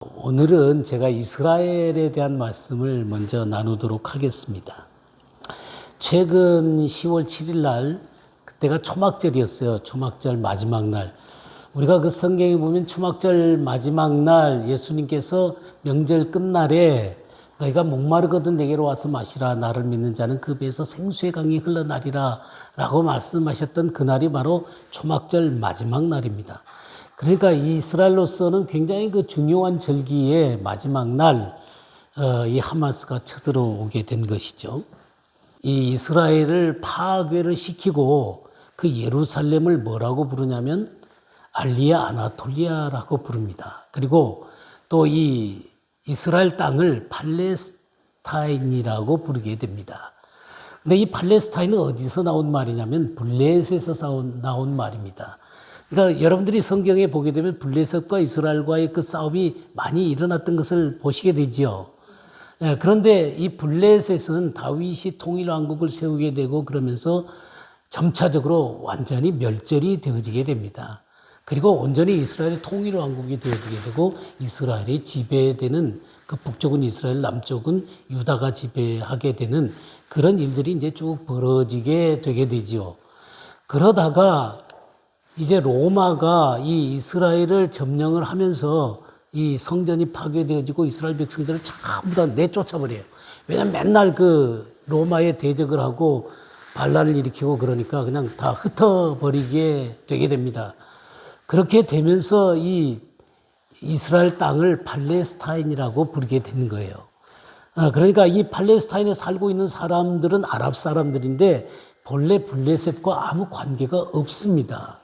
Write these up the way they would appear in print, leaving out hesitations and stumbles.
오늘은 제가 이스라엘에 대한 말씀을 먼저 나누도록 하겠습니다. 최근 10월 7일 날, 그때가 초막절이었어요. 초막절 마지막 날. 우리가 그 성경에 보면 초막절 마지막 날 예수님께서 명절 끝날에 너희가 목마르거든 내게로 와서 마시라. 나를 믿는 자는 그 배에서 생수의 강이 흘러나리라 라고 말씀하셨던 그날이 바로 초막절 마지막 날입니다. 그러니까 이스라엘로서는 굉장히 그 중요한 절기의 마지막 날, 이 하마스가 쳐들어오게 된 것이죠. 이 이스라엘을 파괴를 시키고 그 예루살렘을 뭐라고 부르냐면 알리아 아나톨리아라고 부릅니다. 그리고 또 이 이스라엘 땅을 팔레스타인이라고 부르게 됩니다. 근데 이 팔레스타인은 어디서 나온 말이냐면 블레셋에서 나온 말입니다. 그러니까 여러분들이 성경에 보게 되면 블레셋과 이스라엘과의 그 싸움이 많이 일어났던 것을 보시게 되죠. 그런데 이 블레셋은 다윗이 통일왕국을 세우게 되고 그러면서 점차적으로 완전히 멸절이 되어지게 됩니다. 그리고 온전히 이스라엘의 통일왕국이 되어지게 되고 이스라엘이 지배되는, 그 북쪽은 이스라엘, 남쪽은 유다가 지배하게 되는 그런 일들이 이제 쭉 벌어지게 되게 되죠. 그러다가 이제 로마가 이 이스라엘을 점령을 하면서 이 성전이 파괴되어지고 이스라엘 백성들을 전부 다 내쫓아버려요. 왜냐면 맨날 그 로마에 대적을 하고 반란을 일으키고 그러니까 그냥 다 흩어버리게 되게 됩니다. 그렇게 되면서 이 이스라엘 땅을 팔레스타인이라고 부르게 되는 거예요. 그러니까 이 팔레스타인에 살고 있는 사람들은 아랍 사람들인데 본래 블레셋과 아무 관계가 없습니다.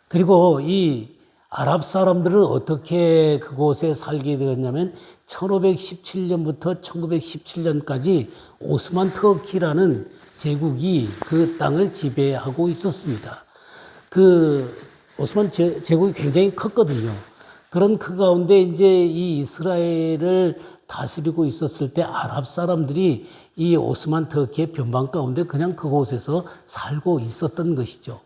그리고 이 아랍 사람들은 어떻게 그곳에 살게 되었냐면 1517년부터 1917년까지 오스만 터키라는 제국이 그 땅을 지배하고 있었습니다. 그 오스만 제국이 굉장히 컸거든요. 그런 그 가운데 이제 이 이스라엘을 다스리고 있었을 때 아랍 사람들이 이 오스만 터키의 변방 가운데 그냥 그곳에서 살고 있었던 것이죠.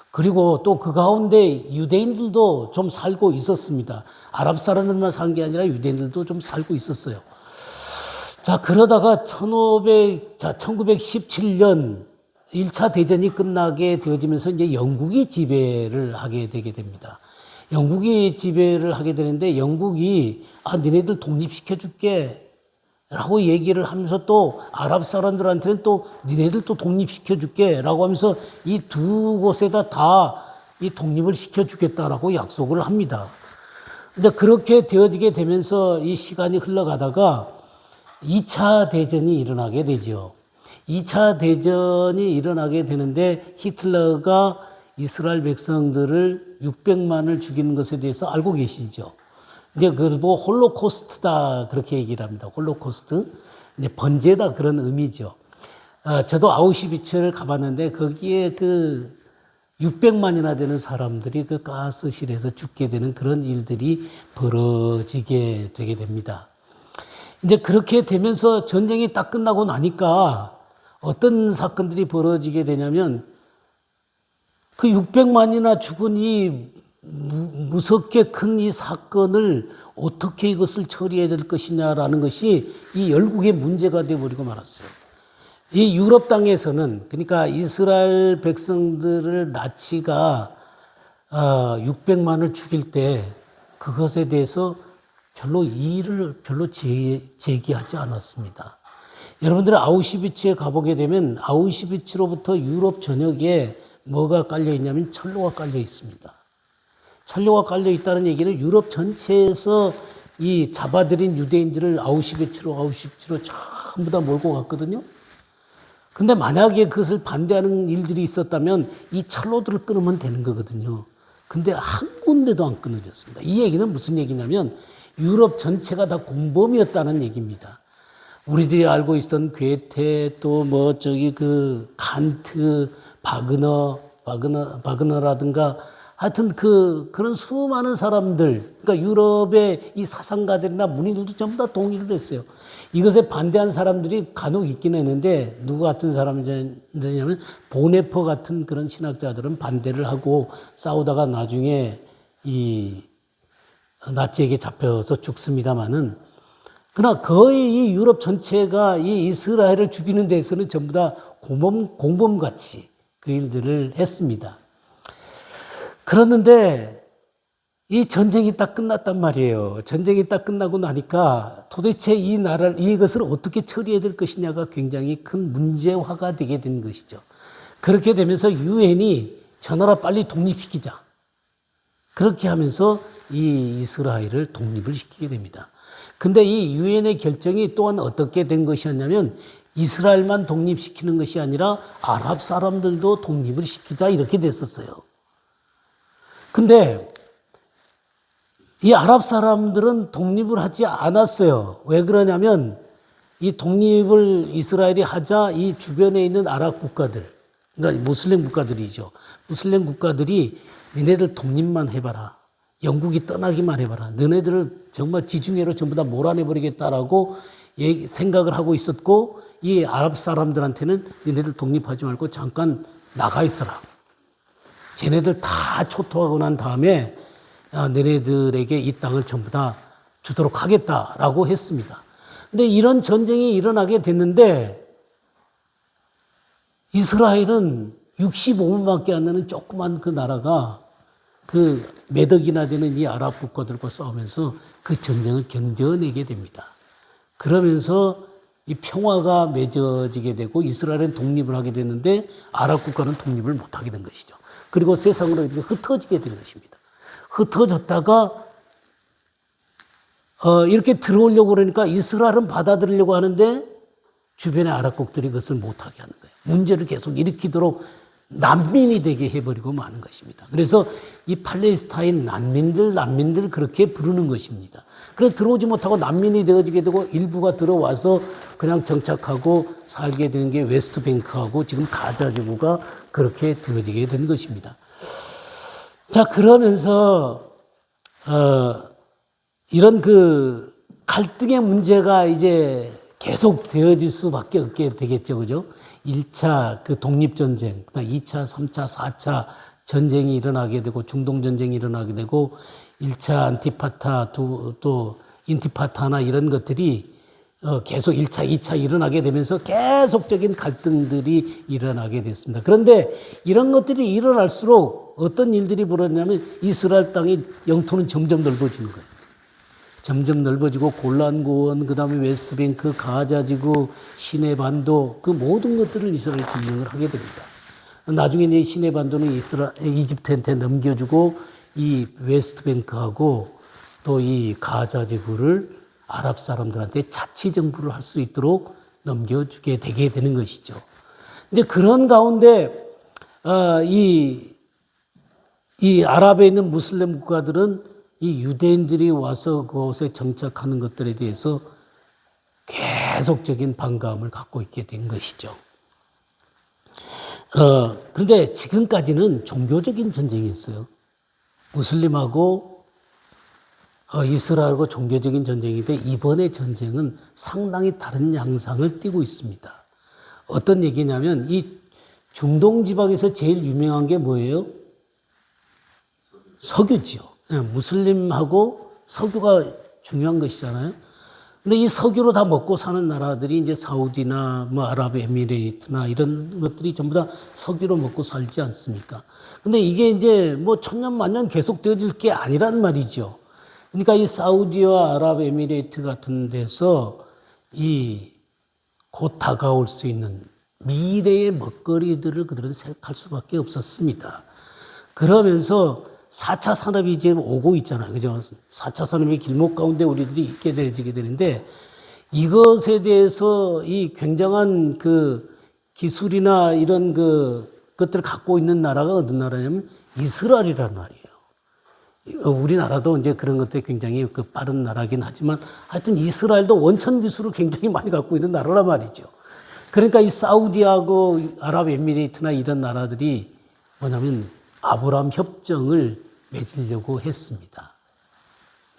그리고 또 그 가운데 유대인들도 좀 살고 있었습니다. 아랍 사람들만 산 게 아니라 유대인들도 좀 살고 있었어요. 자, 그러다가 1917년 1차 대전이 끝나게 되어지면서 이제 영국이 지배를 하게 되게 됩니다. 영국이 지배를 하게 되는데 영국이 니네들 독립시켜줄게 라고 얘기를 하면서 또 아랍 사람들한테는 또 니네들 또 독립시켜줄게 라고 하면서 이 두 곳에다 다 이 독립을 시켜주겠다라고 약속을 합니다. 근데 그렇게 되어지게 되면서 이 시간이 흘러가다가 2차 대전이 일어나게 되죠. 2차 대전이 일어나게 되는데 히틀러가 이스라엘 백성들을 600만을 죽이는 것에 대해서 알고 계시죠. 이제 그걸 보고 홀로코스트다 그렇게 얘기를 합니다. 홀로코스트. 이제 번제다 그런 의미죠. 저도 아우슈비츠를 가봤는데 거기에 그 600만이나 되는 사람들이 그 가스실에서 죽게 되는 그런 일들이 벌어지게 되게 됩니다. 이제 그렇게 되면서 전쟁이 딱 끝나고 나니까 어떤 사건들이 벌어지게 되냐면 그 600만이나 죽은 이 무섭게 큰 이 사건을 어떻게 이것을 처리해야 될 것이냐라는 것이 이 열국의 문제가 되어버리고 말았어요. 이 유럽 땅에서는, 그러니까 이스라엘 백성들을 나치가 600만을 죽일 때 그것에 대해서 별로 이의를 별로 제기하지 않았습니다. 여러분들 아우슈비츠에 가보게 되면 아우슈비츠로부터 유럽 전역에 뭐가 깔려 있냐면 철로가 깔려 있습니다. 철로가 깔려 있다는 얘기는 유럽 전체에서 이 잡아들인 유대인들을 아우슈비츠로 전부 다 몰고 갔거든요. 근데 만약에 그것을 반대하는 일들이 있었다면 이 철로들을 끊으면 되는 거거든요. 근데 한 군데도 안 끊어졌습니다. 이 얘기는 무슨 얘기냐면 유럽 전체가 다 공범이었다는 얘기입니다. 우리들이 알고 있었던 괴테 또 뭐 그 칸트, 바그너라든가 하여튼 그런 수많은 사람들, 그러니까 유럽의 이 사상가들이나 문인들도 전부 다 동의를 했어요. 이것에 반대한 사람들이 간혹 있긴 했는데 누구 같은 사람이냐면 보네퍼 같은 그런 신학자들은 반대를 하고 싸우다가 나중에 이 나치에게 잡혀서 죽습니다마는, 그러나 거의 이 유럽 전체가 이 이스라엘을 죽이는 데서는 전부 다 공범같이 그 일들을 했습니다. 그랬는데 이 전쟁이 딱 끝났단 말이에요. 전쟁이 딱 끝나고 나니까 도대체 이것을 어떻게 처리해야 될 것이냐가 굉장히 큰 문제화가 되게 된 것이죠. 그렇게 되면서 유엔이 저 나라 빨리 독립시키자. 그렇게 하면서 이 이스라엘을 독립을 시키게 됩니다. 근데 이 유엔의 결정이 또한 어떻게 된 것이었냐면 이스라엘만 독립시키는 것이 아니라 아랍 사람들도 독립을 시키자 이렇게 됐었어요. 근데 이 아랍 사람들은 독립을 하지 않았어요. 왜 그러냐면 이 독립을 이스라엘이 하자 이 주변에 있는 아랍 국가들, 그러니까 무슬림 국가들이죠. 무슬림 국가들이 니네들 독립만 해봐라. 영국이 떠나기만 해봐라. 너네들을 정말 지중해로 전부 다 몰아내버리겠다라고 생각을 하고 있었고, 이 아랍 사람들한테는 니네들 독립하지 말고 잠깐 나가 있어라. 쟤네들 다 초토하고 난 다음에 너네들에게 이 땅을 전부 다 주도록 하겠다라고 했습니다. 근데 이런 전쟁이 일어나게 됐는데 이스라엘은 65만밖에 안 되는 조그만 그 나라가 그 몇 억이나 되는 이 아랍 국가들과 싸우면서 그 전쟁을 견뎌내게 됩니다. 그러면서 이 평화가 맺어지게 되고 이스라엘은 독립을 하게 됐는데 아랍 국가는 독립을 못하게 된 것이죠. 그리고 세상으로 이렇게 흩어지게 된 것입니다. 흩어졌다가 이렇게 들어오려고 그러니까 이스라엘은 받아들이려고 하는데 주변의 아랍국들이 그것을 못하게 하는 거예요. 문제를 계속 일으키도록 난민이 되게 해버리고 마는 것입니다. 그래서 이 팔레스타인 난민들 그렇게 부르는 것입니다. 그래서 들어오지 못하고 난민이 되어지게 되고 일부가 들어와서 그냥 정착하고 살게 되는 게 웨스트뱅크하고 지금 가자 지구가 그렇게 되어지게 된 것입니다. 자, 그러면서 이런 그 갈등의 문제가 이제 계속 되어질 수밖에 없게 되겠죠. 그죠? 1차 그 독립전쟁, 2차, 3차, 4차 전쟁이 일어나게 되고 중동전쟁이 일어나게 되고 1차 안티파타, 또 인티파타나 이런 것들이 계속 1차, 2차 일어나게 되면서 계속적인 갈등들이 일어나게 됐습니다. 그런데 이런 것들이 일어날수록 어떤 일들이 벌어지냐면 이스라엘 땅의 영토는 점점 넓어지는 거예요. 점점 넓어지고 골란고원, 그 다음에 웨스트뱅크, 가자지구, 시내반도 그 모든 것들을 이스라엘이 점령을 하게 됩니다. 나중에 이 시내반도는 이집트한테 넘겨주고 이 웨스트뱅크하고 또 이 가자지구를 아랍 사람들한테 자치정부를 할 수 있도록 넘겨주게 되게 되는 것이죠. 근데 그런 가운데 이 아랍에 있는 무슬림 국가들은 이 유대인들이 와서 그곳에 정착하는 것들에 대해서 계속적인 반감을 갖고 있게 된 것이죠. 그런데 지금까지는 종교적인 전쟁이었어요. 무슬림하고 이스라엘하고 종교적인 전쟁인데 이번의 전쟁은 상당히 다른 양상을 띠고 있습니다. 어떤 얘기냐면 이 중동 지방에서 제일 유명한 게 뭐예요? 석유지요. 무슬림하고 석유가 중요한 것이잖아요. 근데 이 석유로 다 먹고 사는 나라들이 이제 사우디나 뭐 아랍에미레이트나 이런 것들이 전부 다 석유로 먹고 살지 않습니까? 근데 이게 이제 뭐 천년만년 계속 되어질 게 아니란 말이죠. 그러니까 이 사우디와 아랍에미레이트 같은 데서 곧 다가올 수 있는 미래의 먹거리들을 그들은 생각할 수밖에 없었습니다. 그러면서 4차 산업이 이제 오고 있잖아요. 그죠? 4차 산업의 길목 가운데 우리들이 있게 되게 되는데 이것에 대해서 이 굉장한 그 기술이나 이런 것들을 갖고 있는 나라가 어떤 나라냐면 이스라엘이란 말이에요. 우리나라도 이제 그런 것들이 굉장히 그 빠른 나라긴 하지만 하여튼 이스라엘도 원천 기술을 굉장히 많이 갖고 있는 나라란 말이죠. 그러니까 이 사우디하고 아랍에미레이트나 이런 나라들이 뭐냐면 아브라함 협정을 맺으려고 했습니다.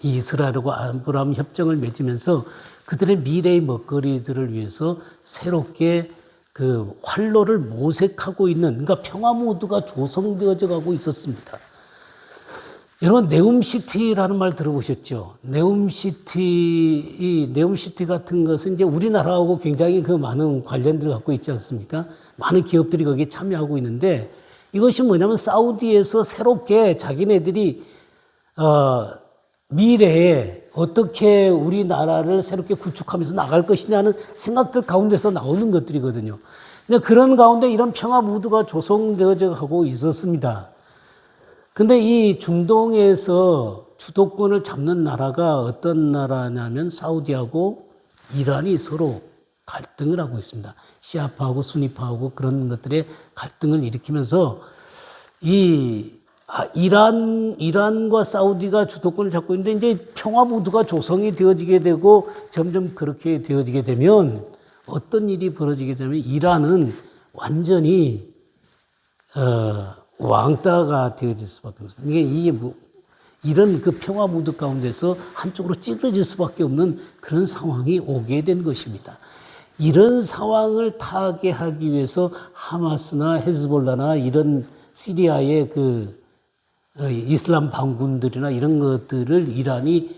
이 이스라엘하고 아브라함 협정을 맺으면서 그들의 미래의 먹거리들을 위해서 새롭게 그 활로를 모색하고 있는, 그러니까 평화 모드가 조성되어져 가고 있었습니다. 여러분, 네움시티라는 말 들어보셨죠? 네움시티 같은 것은 이제 우리나라하고 굉장히 그 많은 관련들을 갖고 있지 않습니까? 많은 기업들이 거기에 참여하고 있는데 이것이 뭐냐면 사우디에서 새롭게 자기네들이, 미래에 어떻게 우리나라를 새롭게 구축하면서 나갈 것이냐는 생각들 가운데서 나오는 것들이거든요. 근데 그런 가운데 이런 평화 무드가 조성되어져 가고 있었습니다. 근데 이 중동에서 주도권을 잡는 나라가 어떤 나라냐면 사우디하고 이란이 서로 갈등을 하고 있습니다. 시아파하고 수니파하고 그런 것들의 갈등을 일으키면서 이란과 사우디가 주도권을 잡고 있는데 이제 평화 무드가 조성이 되어지게 되고 점점 그렇게 되어지게 되면 어떤 일이 벌어지게 되면 이란은 완전히 왕따가 되어질 수밖에 없어요. 이게 이런 그 평화 무드 가운데서 한쪽으로 찌그러질 수밖에 없는 그런 상황이 오게 된 것입니다. 이런 상황을 타개하기 위해서 하마스나 헤즈볼라나 이런 시리아의 그 이슬람 반군들이나 이런 것들을 이란이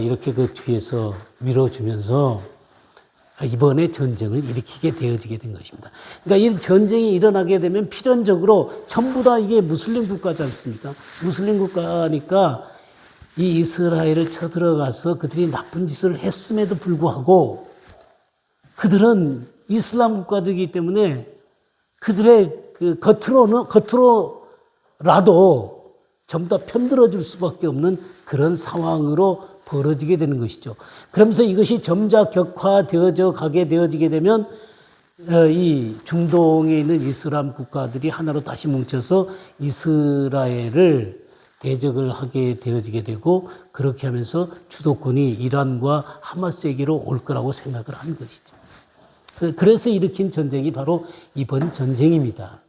이렇게 그 뒤에서 밀어주면서 이번에 전쟁을 일으키게 되어지게 된 것입니다. 그러니까 이 전쟁이 일어나게 되면 필연적으로 전부 다 이게 무슬림 국가지 않습니까? 무슬림 국가니까 이 이스라엘을 쳐들어가서 그들이 나쁜 짓을 했음에도 불구하고 그들은 이슬람 국가들이기 때문에 그들의 그 겉으로라도 전부 다 편들어 줄 수밖에 없는 그런 상황으로 벌어지게 되는 것이죠. 그러면서 이것이 점차 격화되어져 가게 되어지게 되면 이 중동에 있는 이슬람 국가들이 하나로 다시 뭉쳐서 이스라엘을 대적을 하게 되어지게 되고 그렇게 하면서 주도권이 이란과 하마스에게로 올 거라고 생각을 한 것이죠. 그래서 일으킨 전쟁이 바로 이번 전쟁입니다.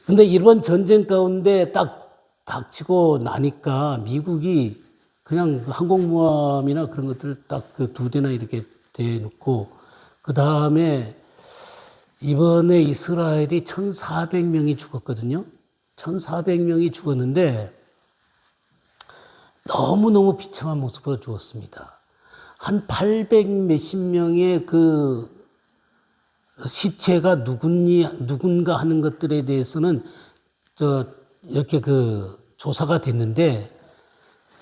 근데 이번 전쟁 가운데 딱 닥치고 나니까 미국이 그냥 항공모함이나 그런 것들을 딱 그 2대나 이렇게 대놓고 그 다음에 이번에 이스라엘이 1,400명이 죽었거든요. 1,400명이 죽었는데 너무너무 비참한 모습으로 죽었습니다. 한 800 몇십 명의 그 시체가 누군가 하는 것들에 대해서는 이렇게 그 조사가 됐는데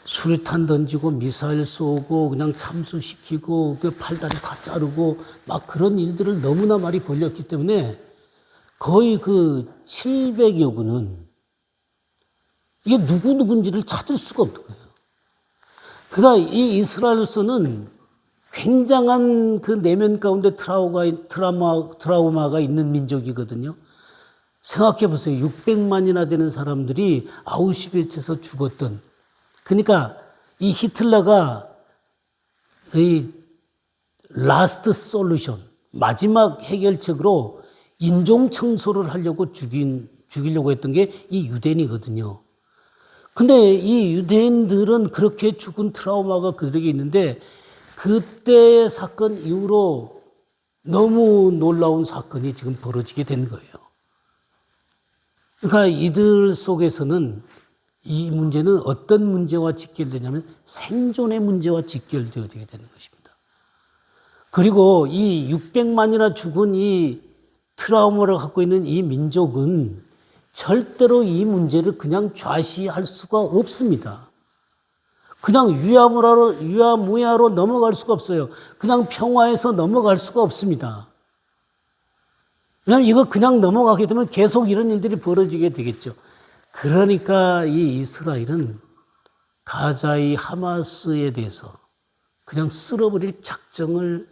수류탄 던지고 미사일 쏘고 그냥 참수시키고 그 팔다리 다 자르고 막 그런 일들을 너무나 많이 벌였기 때문에 거의 그 700여 군은 이게 누군지를 찾을 수가 없는 거예요. 그러니까 이 이스라엘로서는 굉장한 그 내면 가운데 트라우마가 있는 민족이거든요. 생각해 보세요. 600만이나 되는 사람들이 아우슈비츠에서 죽었던. 그러니까 이 히틀러가 이 라스트 솔루션, 마지막 해결책으로 인종 청소를 하려고 죽이려고 했던 게 이 유대인이거든요. 근데 이 유대인들은 그렇게 죽은 트라우마가 그들에게 있는데 그때의 사건 이후로 너무 놀라운 사건이 지금 벌어지게 된 거예요. 그러니까 이들 속에서는 이 문제는 어떤 문제와 직결되냐면 생존의 문제와 직결되어지게 되는 것입니다. 그리고 이 600만이나 죽은 이 트라우마를 갖고 있는 이 민족은 절대로 이 문제를 그냥 좌시할 수가 없습니다. 그냥 유야무야로 넘어갈 수가 없어요. 그냥 평화에서 넘어갈 수가 없습니다. 왜냐하면 이거 그냥 넘어가게 되면 계속 이런 일들이 벌어지게 되겠죠. 그러니까 이 이스라엘은 가자의 하마스에 대해서 그냥 쓸어버릴 작정을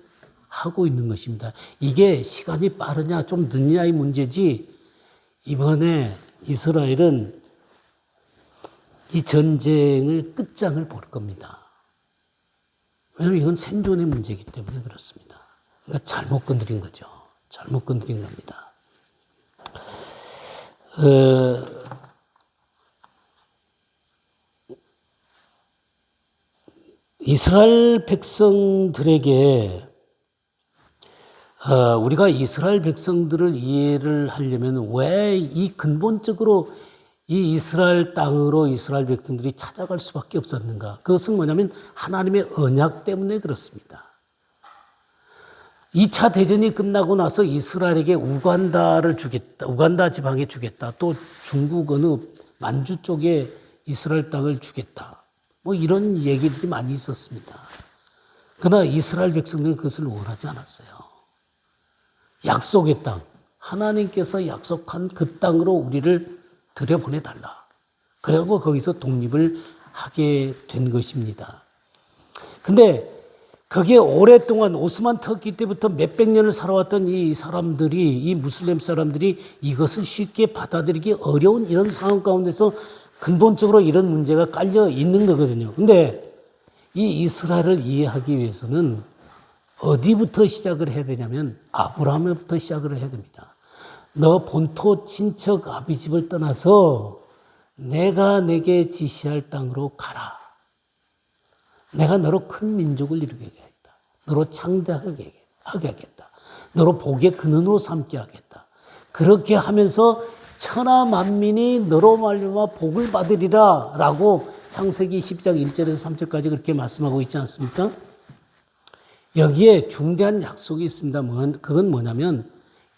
하고 있는 것입니다. 이게 시간이 빠르냐 좀 늦냐의 문제지 이번에 이스라엘은 이 전쟁을 끝장을 볼 겁니다. 왜냐하면 이건 생존의 문제이기 때문에 그렇습니다. 그러니까 잘못 건드린 거죠. 잘못 건드린 겁니다. 이스라엘 백성들에게 우리가 이스라엘 백성들을 이해를 하려면 왜 이 근본적으로 이 이스라엘 땅으로 이스라엘 백성들이 찾아갈 수밖에 없었는가? 그것은 뭐냐면 하나님의 언약 때문에 그렇습니다. 2차 대전이 끝나고 나서 이스라엘에게 우간다를 주겠다. 우간다 지방에 주겠다. 또 중국 어느 만주 쪽에 이스라엘 땅을 주겠다. 뭐 이런 얘기들이 많이 있었습니다. 그러나 이스라엘 백성들은 그것을 원하지 않았어요. 약속의 땅, 하나님께서 약속한 그 땅으로 우리를 들여보내달라. 그리고 거기서 독립을 하게 된 것입니다. 근데 그게 오랫동안 오스만 터키 때부터 몇백 년을 살아왔던 이 사람들이, 이 무슬림 사람들이 이것을 쉽게 받아들이기 어려운 이런 상황 가운데서 근본적으로 이런 문제가 깔려 있는 거거든요. 근데 이 이스라엘을 이해하기 위해서는 어디부터 시작을 해야 되냐면 아브라함부터 시작을 해야 됩니다. 너 본토 친척 아비집을 떠나서 내가 내게 지시할 땅으로 가라. 내가 너로 큰 민족을 이루게 하겠다. 너로 창대하게 하겠다. 너로 복의 근원으로 삼게 하겠다. 그렇게 하면서 천하 만민이 너로 말미암아 복을 받으리라 라고 창세기 10장 1절에서 3절까지 그렇게 말씀하고 있지 않습니까? 여기에 중대한 약속이 있습니다. 그건 뭐냐면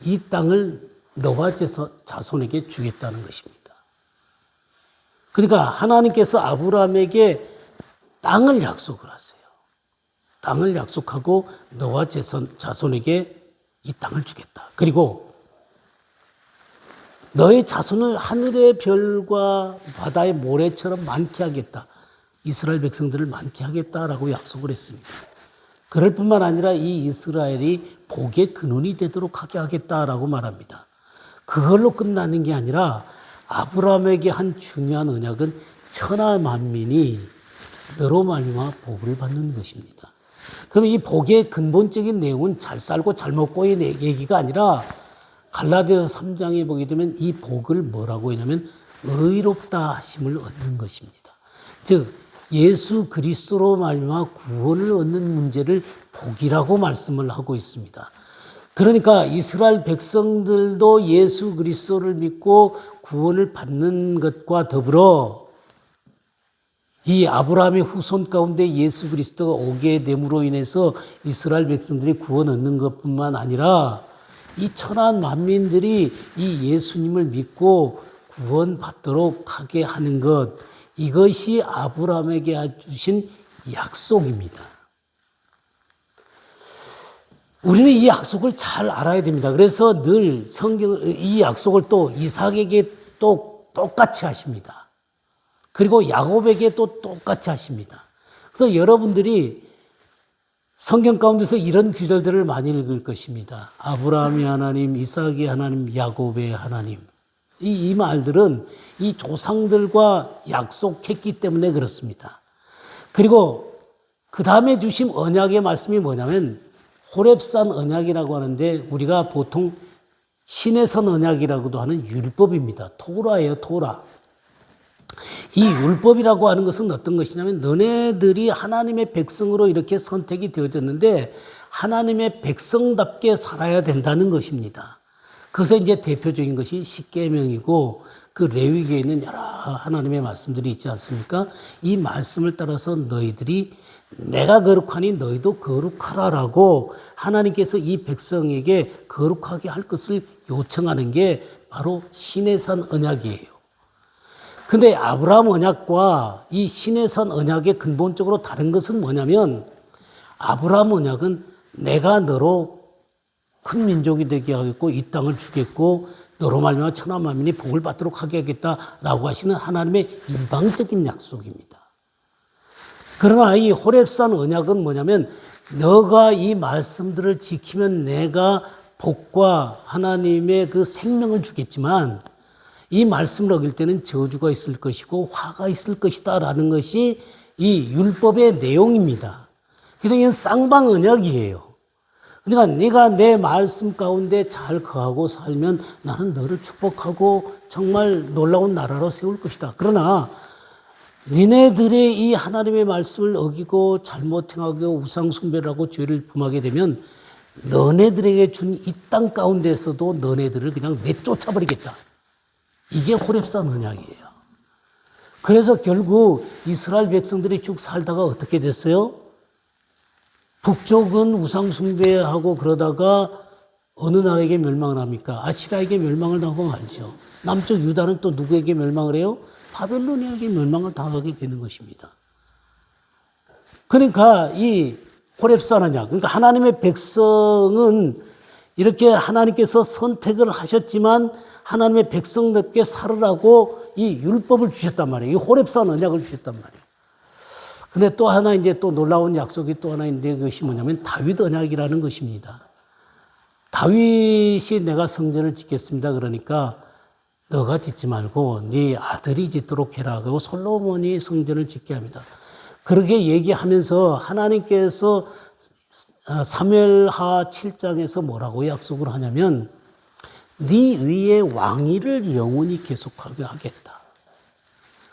이 땅을 너와 자손에게 주겠다는 것입니다. 그러니까 하나님께서 아브라함에게 땅을 약속을 하세요. 땅을 약속하고 너와 자손에게 이 땅을 주겠다. 그리고 너의 자손을 하늘의 별과 바다의 모래처럼 많게 하겠다. 이스라엘 백성들을 많게 하겠다라고 약속을 했습니다. 그럴 뿐만 아니라 이 이스라엘이 복의 근원이 되도록 하게 하겠다라고 말합니다. 그걸로 끝나는 게 아니라 아브라함에게 한 중요한 언약은 천하 만민이 너로 말미암아 복을 받는 것입니다. 그럼 이 복의 근본적인 내용은 잘 살고 잘 먹고의 얘기가 아니라 갈라디아서 3장에 보게 되면 이 복을 뭐라고 하냐면 의롭다 하심을 얻는 것입니다. 즉 예수 그리스도로 말미암아 구원을 얻는 문제를 복이라고 말씀을 하고 있습니다. 그러니까 이스라엘 백성들도 예수 그리스도를 믿고 구원을 받는 것과 더불어 이 아브라함의 후손 가운데 예수 그리스도가 오게 됨으로 인해서 이스라엘 백성들이 구원 얻는 것뿐만 아니라 이 천한 만민들이 이 예수님을 믿고 구원받도록 하게 하는 것, 이것이 아브라함에게 주신 약속입니다. 우리는 이 약속을 잘 알아야 됩니다. 그래서 늘 이 약속을 또 이삭에게 또 똑같이 하십니다. 그리고 야곱에게 또 똑같이 하십니다. 그래서 여러분들이 성경 가운데서 이런 구절들을 많이 읽을 것입니다. 아브라함의 하나님, 이삭의 하나님, 야곱의 하나님. 이 말들은 이 조상들과 약속했기 때문에 그렇습니다. 그리고 그 다음에 주신 언약의 말씀이 뭐냐면 호렙산 언약이라고 하는데 우리가 보통 시내산 언약이라고도 하는 율법입니다. 토라예요, 토라. 이 율법이라고 하는 것은 어떤 것이냐면 너네들이 하나님의 백성으로 이렇게 선택이 되어졌는데 하나님의 백성답게 살아야 된다는 것입니다. 그래서 이제 대표적인 것이 십계명이고 그 레위기에 있는 여러 하나님의 말씀들이 있지 않습니까? 이 말씀을 따라서 너희들이 내가 거룩하니 너희도 거룩하라라고 하나님께서 이 백성에게 거룩하게 할 것을 요청하는 게 바로 시내산 언약이에요. 근데 아브라함 언약과 이 시내산 언약의 근본적으로 다른 것은 뭐냐면 아브라함 언약은 내가 너로 큰 민족이 되게 하겠고 이 땅을 주겠고 너로 말미암아 천하 만민이 복을 받도록 하게 하겠다라고 하시는 하나님의 일방적인 약속입니다. 그러나 이 호렙산 언약은 뭐냐면 너가 이 말씀들을 지키면 내가 복과 하나님의 그 생명을 주겠지만 이 말씀을 어길 때는 저주가 있을 것이고 화가 있을 것이다 라는 것이 이 율법의 내용입니다. 그래서 이건 쌍방 언약이에요. 그러니까 네가 내 말씀 가운데 잘 거하고 살면 나는 너를 축복하고 정말 놀라운 나라로 세울 것이다. 그러나 니네들의 이 하나님의 말씀을 어기고 잘못 행하고 우상 숭배를 하고 죄를 범하게 되면 너네들에게 준 이 땅 가운데서도 너네들을 그냥 내쫓아 버리겠다. 이게 호렙산 언약이에요. 그래서 결국 이스라엘 백성들이 쭉 살다가 어떻게 됐어요? 북쪽은 우상 숭배하고 그러다가 어느 나라에게 멸망을 합니까? 아시라에게 멸망을 당하고 말죠. 남쪽 유다는 또 누구에게 멸망을 해요? 바벨로니아에게 멸망을 당하게 되는 것입니다. 그러니까 이 호렙산 언약, 그러니까 하나님의 백성은 이렇게 하나님께서 선택을 하셨지만 하나님의 백성답게 살으라고 이 율법을 주셨단 말이에요. 이 호렙산 언약을 주셨단 말이에요. 근데 또 하나 이제 또 놀라운 약속이 또 하나 있는데 그것이 뭐냐면 다윗 언약이라는 것입니다. 다윗이 내가 성전을 짓겠습니다. 그러니까 너가 짓지 말고 네 아들이 짓도록 해라. 그리고 솔로몬이 성전을 짓게 합니다. 그렇게 얘기하면서 하나님께서 사무엘하 7장에서 뭐라고 약속을 하냐면 네 위에 왕위를 영원히 계속하게 하겠다.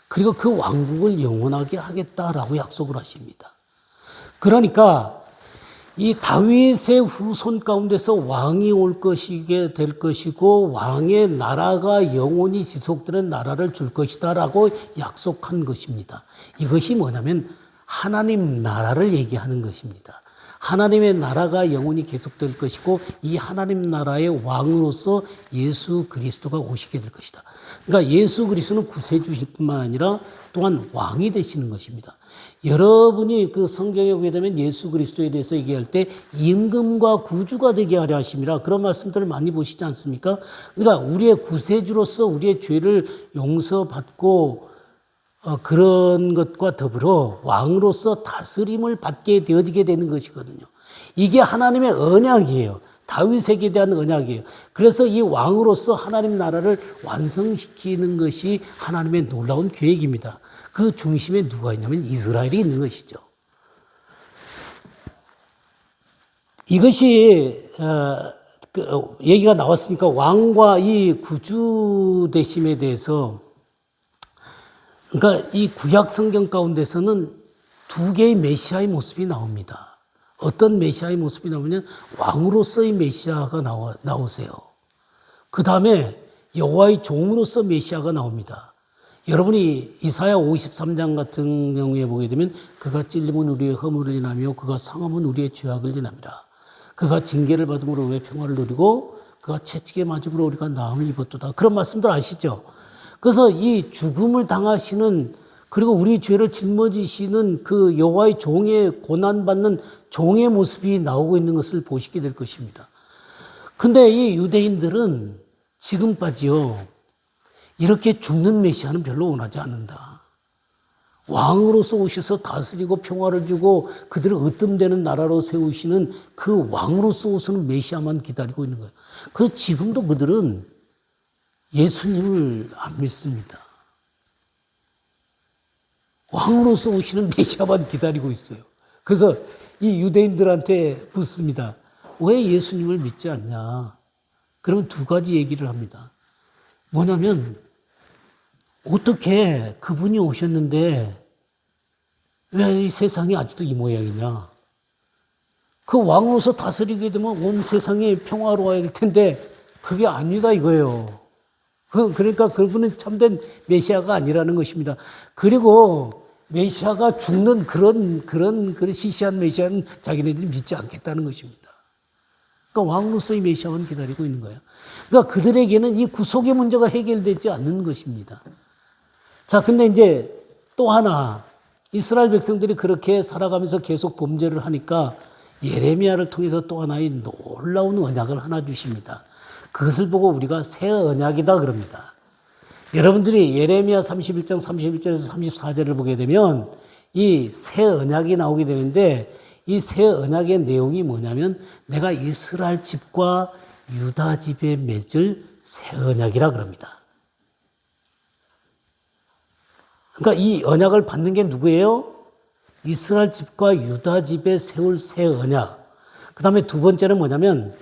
그리고 그 왕국을 영원하게 하겠다라고 약속을 하십니다. 그러니까 이 다윗의 후손 가운데서 왕이 올 것이게 될 것이고 왕의 나라가 영원히 지속되는 나라를 줄 것이다라고 약속한 것입니다. 이것이 뭐냐면 하나님 나라를 얘기하는 것입니다. 하나님의 나라가 영원히 계속될 것이고 이 하나님 나라의 왕으로서 예수 그리스도가 오시게 될 것이다. 그러니까 예수 그리스도는 구세주실 뿐만 아니라 또한 왕이 되시는 것입니다. 여러분이 그 성경에 보게 되면 예수 그리스도에 대해서 얘기할 때 임금과 구주가 되게 하려 하심이라 그런 말씀들을 많이 보시지 않습니까? 그러니까 우리의 구세주로서 우리의 죄를 용서받고 그런 것과 더불어 왕으로서 다스림을 받게 되어지게 되는 것이거든요. 이게 하나님의 언약이에요. 다윗에게 대한 언약이에요. 그래서 이 왕으로서 하나님 나라를 완성시키는 것이 하나님의 놀라운 계획입니다. 그 중심에 누가 있냐면 이스라엘이 있는 것이죠. 이것이 얘기가 나왔으니까 왕과 이 구주 되심에 대해서 그러니까 이 구약 성경 가운데서는 두 개의 메시아의 모습이 나옵니다. 어떤 메시아의 모습이 나오냐면 왕으로서의 메시아가 나오세요. 그 다음에 여호와의 종으로서 메시아가 나옵니다. 여러분이 이사야 53장 같은 경우에 보게 되면 그가 찔림은 우리의 허물을 인하며 그가 상함은 우리의 죄악을 인함이라. 그가 징계를 받음으로 우리의 평화를 누리고 그가 채찍에 맞음으로 우리가 나음을 입었도다. 그런 말씀들 아시죠? 그래서 이 죽음을 당하시는 그리고 우리 죄를 짊어지시는 그 여호와의 종의 고난받는 종의 모습이 나오고 있는 것을 보시게 될 것입니다. 근데 이 유대인들은 지금까지요 이렇게 죽는 메시아는 별로 원하지 않는다. 왕으로서 오셔서 다스리고 평화를 주고 그들을 으뜸되는 나라로 세우시는 그 왕으로서 오시는 메시아만 기다리고 있는 거예요. 그래서 지금도 그들은 예수님을 안 믿습니다. 왕으로서 오시는 메시아만 기다리고 있어요. 그래서 이 유대인들한테 묻습니다. 왜 예수님을 믿지 않냐? 그러면 두 가지 얘기를 합니다. 뭐냐면 어떻게 그분이 오셨는데 왜 이 세상이 아직도 이 모양이냐? 그 왕으로서 다스리게 되면 온 세상이 평화로워야 될 텐데 그게 아니다 이거예요. 그러니까 그분은 참된 메시아가 아니라는 것입니다. 그리고 메시아가 죽는 그런 시시한 메시아는 자기네들이 믿지 않겠다는 것입니다. 그러니까 왕으로서의 메시아만 기다리고 있는 거예요. 그러니까 그들에게는 이 구속의 문제가 해결되지 않는 것입니다. 자, 근데 이제 또 하나 이스라엘 백성들이 그렇게 살아가면서 계속 범죄를 하니까 예레미야를 통해서 또 하나의 놀라운 언약을 하나 주십니다. 그것을 보고 우리가 새 언약이다 그럽니다. 여러분들이 예레미야 31장 31절에서 34절을 보게 되면 이 새 언약이 나오게 되는데 이 새 언약의 내용이 뭐냐면 내가 이스라엘 집과 유다 집에 맺을 새 언약이라 그럽니다. 그러니까 이 언약을 받는 게 누구예요? 이스라엘 집과 유다 집에 세울 새 언약. 그 다음에 두 번째는 뭐냐면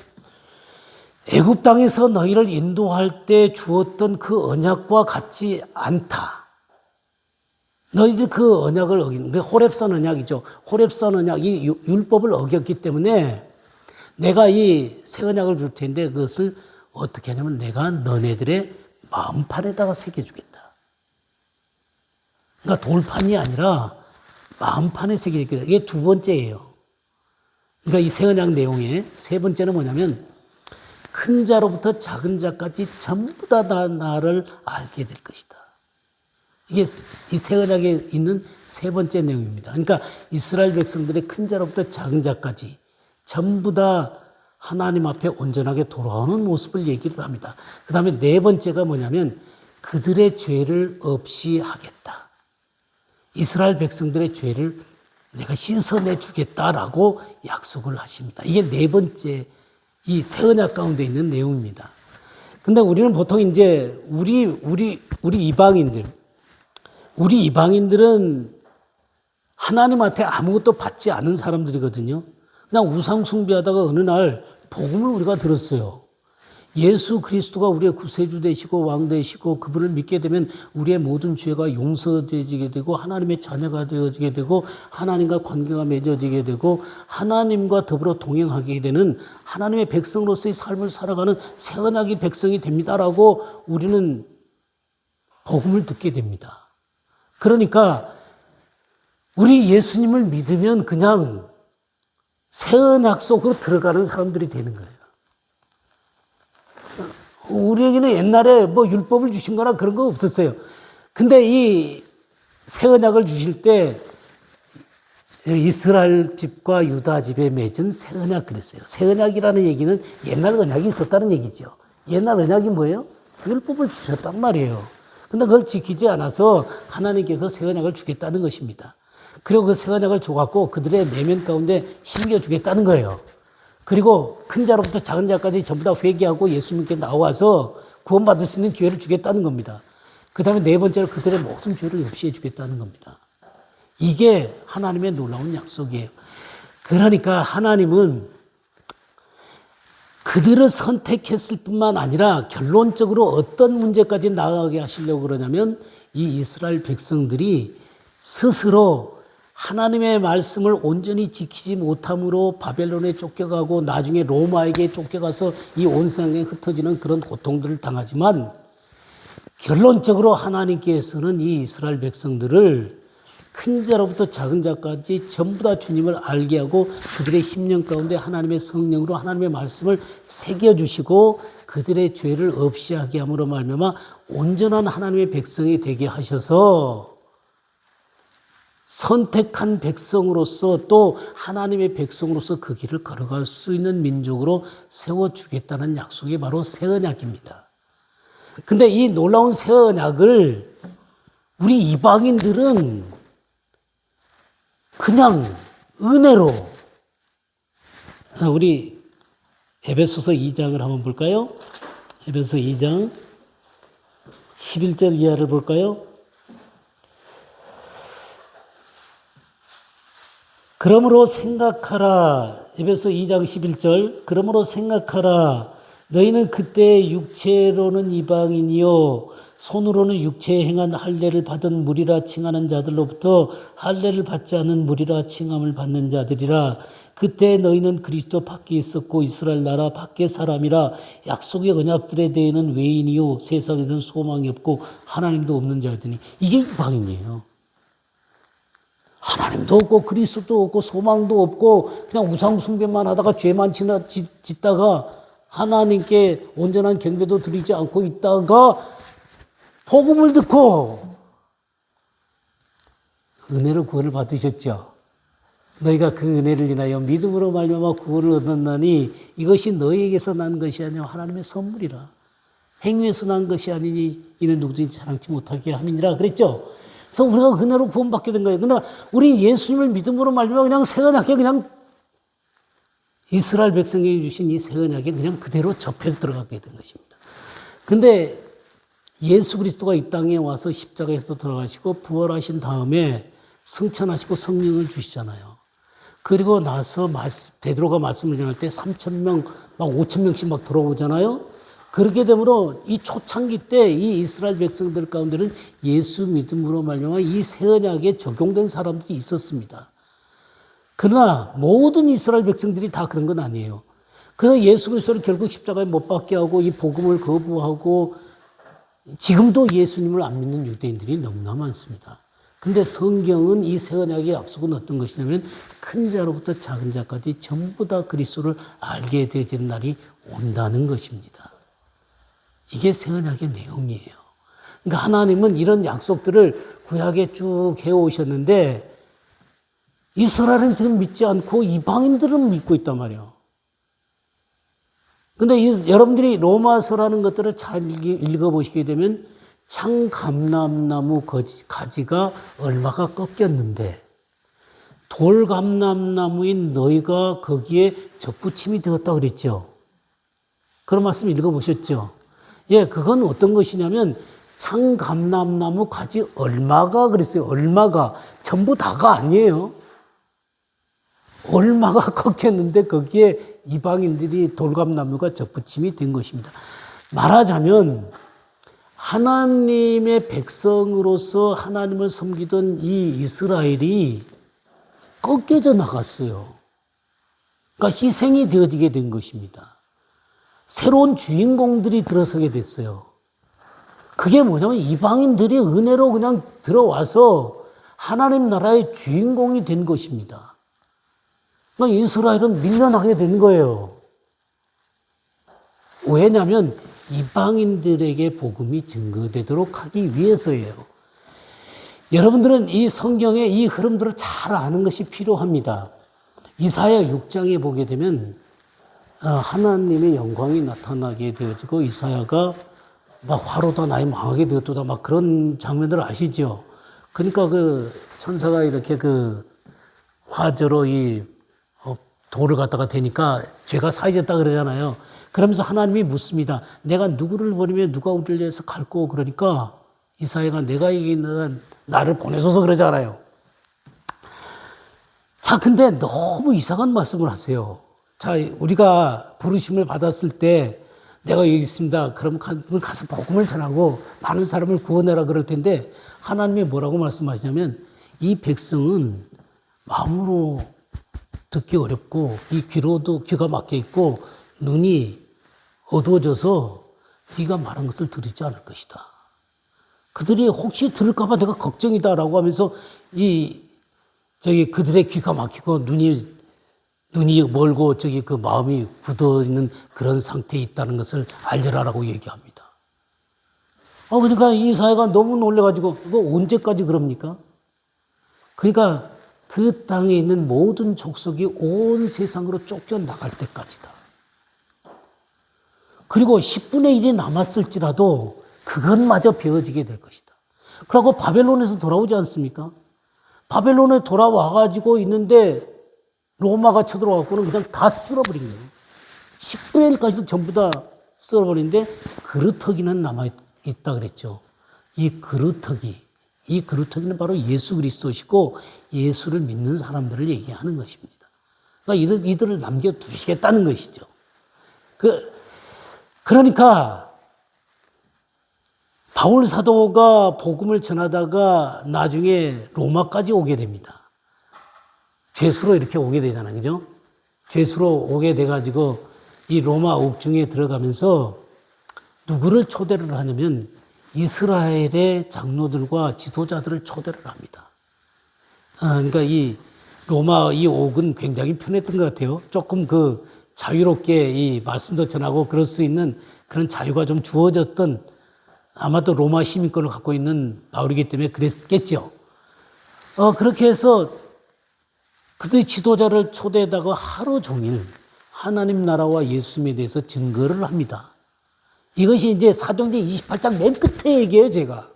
애굽 땅에서 너희를 인도할 때 주었던 그 언약과 같지 않다. 너희들 그 언약을 어긴, 호렙산 언약이죠. 호렙산 언약이 율법을 어겼기 때문에 내가 이 새 언약을 줄 텐데 그것을 어떻게 하냐면 내가 너네들의 마음판에다가 새겨주겠다. 그러니까 돌판이 아니라 마음판에 새겨주겠다. 이게 두 번째예요. 그러니까 이 새 언약 내용의 세 번째는 뭐냐면 큰 자로부터 작은 자까지 전부 다 나를 알게 될 것이다. 이게 이 새 언약에 있는 세 번째 내용입니다. 그러니까 이스라엘 백성들의 큰 자로부터 작은 자까지 전부 다 하나님 앞에 온전하게 돌아오는 모습을 얘기를 합니다. 그 다음에 네 번째가 뭐냐면 그들의 죄를 없이 하겠다. 이스라엘 백성들의 죄를 내가 씻어내 주겠다라고 약속을 하십니다. 이게 네 번째 이 새 언약 가운데 있는 내용입니다. 근데 우리는 보통 이제 우리 이방인들은 하나님한테 아무것도 받지 않은 사람들이거든요. 그냥 우상 숭배하다가 어느 날 복음을 우리가 들었어요. 예수 그리스도가 우리의 구세주 되시고 왕 되시고 그분을 믿게 되면 우리의 모든 죄가 용서되어지게 되고 하나님의 자녀가 되어지게 되고 하나님과 관계가 맺어지게 되고 하나님과 더불어 동행하게 되는 하나님의 백성으로서의 삶을 살아가는 새 언약의 백성이 됩니다라고 우리는 복음을 듣게 됩니다. 그러니까 우리 예수님을 믿으면 그냥 새 언약 속으로 들어가는 사람들이 되는 거예요. 우리에게는 옛날에 뭐 율법을 주신 거나 그런 거 없었어요. 근데 이 새 언약을 주실 때 이스라엘 집과 유다 집에 맺은 새 언약 그랬어요. 새 언약이라는 얘기는 옛날 언약이 있었다는 얘기죠. 옛날 언약이 뭐예요? 율법을 주셨단 말이에요. 근데 그걸 지키지 않아서 하나님께서 새 언약을 주겠다는 것입니다. 그리고 그 새 언약을 줘갖고 그들의 내면 가운데 심겨주겠다는 거예요. 그리고 큰 자로부터 작은 자까지 전부 다 회개하고 예수님께 나와서 구원받을 수 있는 기회를 주겠다는 겁니다. 그 다음에 네 번째로 그들의 모든 죄를 없이해 주겠다는 겁니다. 이게 하나님의 놀라운 약속이에요. 그러니까 하나님은 그들을 선택했을 뿐만 아니라 결론적으로 어떤 문제까지 나아가게 하시려고 그러냐면 이 이스라엘 백성들이 스스로 하나님의 말씀을 온전히 지키지 못함으로 바벨론에 쫓겨가고 나중에 로마에게 쫓겨가서 이 온 세상에 흩어지는 그런 고통들을 당하지만 결론적으로 하나님께서는 이 이스라엘 백성들을 큰 자로부터 작은 자까지 전부 다 주님을 알게 하고 그들의 심령 가운데 하나님의 성령으로 하나님의 말씀을 새겨주시고 그들의 죄를 없이 하게 함으로 말미암아 온전한 하나님의 백성이 되게 하셔서 선택한 백성으로서 또 하나님의 백성으로서 그 길을 걸어갈 수 있는 민족으로 세워주겠다는 약속이 바로 새 언약입니다. 근데 이 놀라운 새 언약을 우리 이방인들은 그냥 은혜로 우리 에베소서 2장을 한번 볼까요? 에베소서 2장 11절 이하를 볼까요? 그러므로 생각하라. 에베소 2장 11절. 그러므로 생각하라. 너희는 그때 육체로는 이방인이요 손으로는 육체에 행한 할례를 받은 무리라 칭하는 자들로부터 할례를 받지 않은 무리라 칭함을 받는 자들이라. 그때 너희는 그리스도 밖에 있었고 이스라엘 나라 밖의 사람이라. 약속의 언약들에 대해는 외인이요 세상에서는 소망이 없고 하나님도 없는 자들이니. 이게 이방인이에요. 하나님도 없고 그리스도도 없고 소망도 없고 그냥 우상 숭배만 하다가 죄만 짓다가 하나님께 온전한 경배도 드리지 않고 있다가 복음을 듣고 은혜로 구원을 받으셨죠. 너희가 그 은혜를 인하여 믿음으로 말미암아 구원을 얻었나니 이것이 너희에게서 난 것이 아니라 하나님의 선물이라. 행위에서 난 것이 아니니 이는 누구든지 자랑치 못하게 함이니라 그랬죠. 그래서 우리가 은혜로 구원받게 된 거예요. 그러나 우리 예수님을 믿음으로 말미암아 그냥 새 언약에 그냥 이스라엘 백성에게 주신 이 새 언약에 그냥 그대로 접해 들어가게 된 것입니다. 근데 예수 그리스도가 이 땅에 와서 십자가에서 돌아가시고 부활하신 다음에 승천하시고 성령을 주시잖아요. 그리고 나서 베드로가 말씀을 전할 때 3,000명, 막 5,000명씩 막 들어오잖아요. 그렇게 되므로 이 초창기 때 이 이스라엘 백성들 가운데는 예수 믿음으로 말미암아 이 새 언약에 적용된 사람들이 있었습니다. 그러나 모든 이스라엘 백성들이 다 그런 건 아니에요. 그래서 예수 그리스도를 결국 십자가에 못 박게 하고 이 복음을 거부하고 지금도 예수님을 안 믿는 유대인들이 너무나 많습니다. 근데 성경은 이 새 언약의 약속은 어떤 것이냐면 큰 자로부터 작은 자까지 전부 다 그리스도를 알게 되어지는 날이 온다는 것입니다. 이게 새 언약의 내용이에요. 그러니까 하나님은 이런 약속들을 구약에 쭉 해오셨는데 이스라엘은 지금 믿지 않고 이방인들은 믿고 있단 말이에요. 근데 여러분들이 로마서라는 것들을 잘 읽어보시게 되면 창감람나무 가지가 얼마가 꺾였는데 돌감람나무인 너희가 거기에 접붙임이 되었다 그랬죠. 그런 말씀 읽어보셨죠? 예, 그건 어떤 것이냐면 창감람나무 가지 얼마가 그랬어요. 얼마가 전부 다가 아니에요. 얼마가 꺾였는데 거기에 이방인들이 돌감나무가 접붙임이 된 것입니다. 말하자면 하나님의 백성으로서 하나님을 섬기던 이 이스라엘이 꺾여져 나갔어요. 그러니까 희생이 되어지게 된 것입니다. 새로운 주인공들이 들어서게 됐어요. 그게 뭐냐면 이방인들이 은혜로 그냥 들어와서 하나님 나라의 주인공이 된 것입니다. 그러니까 이스라엘은 밀려나게 된 거예요. 왜냐하면 이방인들에게 복음이 증거되도록 하기 위해서예요. 여러분들은 이 성경의 이 흐름들을 잘 아는 것이 필요합니다. 이사야 6장에 보게 되면 하나님의 영광이 나타나게 되어지고 이사야가 막 화로다 나이 망하게 되었다 막 그런 장면들 아시죠? 그러니까 그 천사가 이렇게 그 화저로 이 돌을 갖다가 대니까 죄가 사해졌다 그러잖아요. 그러면서 하나님이 묻습니다. 내가 누구를 버리면 누가 우리를 위해서 갈고 그러니까 이사야가 내가 여기 있는 나를 보내소서 그러잖아요. 자, 근데 너무 이상한 말씀을 하세요. 자, 우리가 부르심을 받았을 때 내가 여기 있습니다. 그럼 가서 복음을 전하고 많은 사람을 구원해라 그럴 텐데 하나님이 뭐라고 말씀하시냐면 이 백성은 마음으로 듣기 어렵고 이 귀로도 귀가 막혀 있고 눈이 어두워져서 네가 말한 것을 들으지 않을 것이다. 그들이 혹시 들을까 봐 내가 걱정이다라고 하면서 그들의 귀가 막히고 눈이 멀고 그 마음이 굳어 있는 그런 상태에 있다는 것을 알려라라고 얘기합니다. 그러니까 이사야가 너무 놀래가지고 그거 언제까지 그럽니까? 그러니까 그 땅에 있는 모든 족속이 온 세상으로 쫓겨나갈 때까지다. 그리고 10분의 1이 남았을지라도 그것마저 베어지게 될 것이다. 그리고 바벨론에서 돌아오지 않습니까? 바벨론에 돌아와가지고 있는데 로마가 쳐들어와갖고는 그냥 다 쓸어버린 거예요. 10분의 1까지도 전부 다 쓸어버리는데 그루터기는 남아있다 그랬죠. 이 그루터기는 바로 예수 그리스도시고 예수를 믿는 사람들을 얘기하는 것입니다. 그러니까 이들을 남겨두시겠다는 것이죠. 그러니까 바울 사도가 복음을 전하다가 나중에 로마까지 오게 됩니다. 죄수로 이렇게 오게 되잖아요. 그죠? 죄수로 오게 돼가지고 이 로마 옥중에 들어가면서 누구를 초대를 하냐면 이스라엘의 장로들과 지도자들을 초대를 합니다. 그러니까 이 로마 이 옥은 굉장히 편했던 것 같아요. 조금 자유롭게 이 말씀도 전하고 그럴 수 있는 그런 자유가 좀 주어졌던 아마도 로마 시민권을 갖고 있는 바울이기 때문에 그랬겠죠. 그렇게 해서 그들이 지도자를 초대하다가 하루 종일 하나님 나라와 예수님에 대해서 증거를 합니다. 이것이 이제 사도행전 28장 맨 끝에 얘기해요, 제가.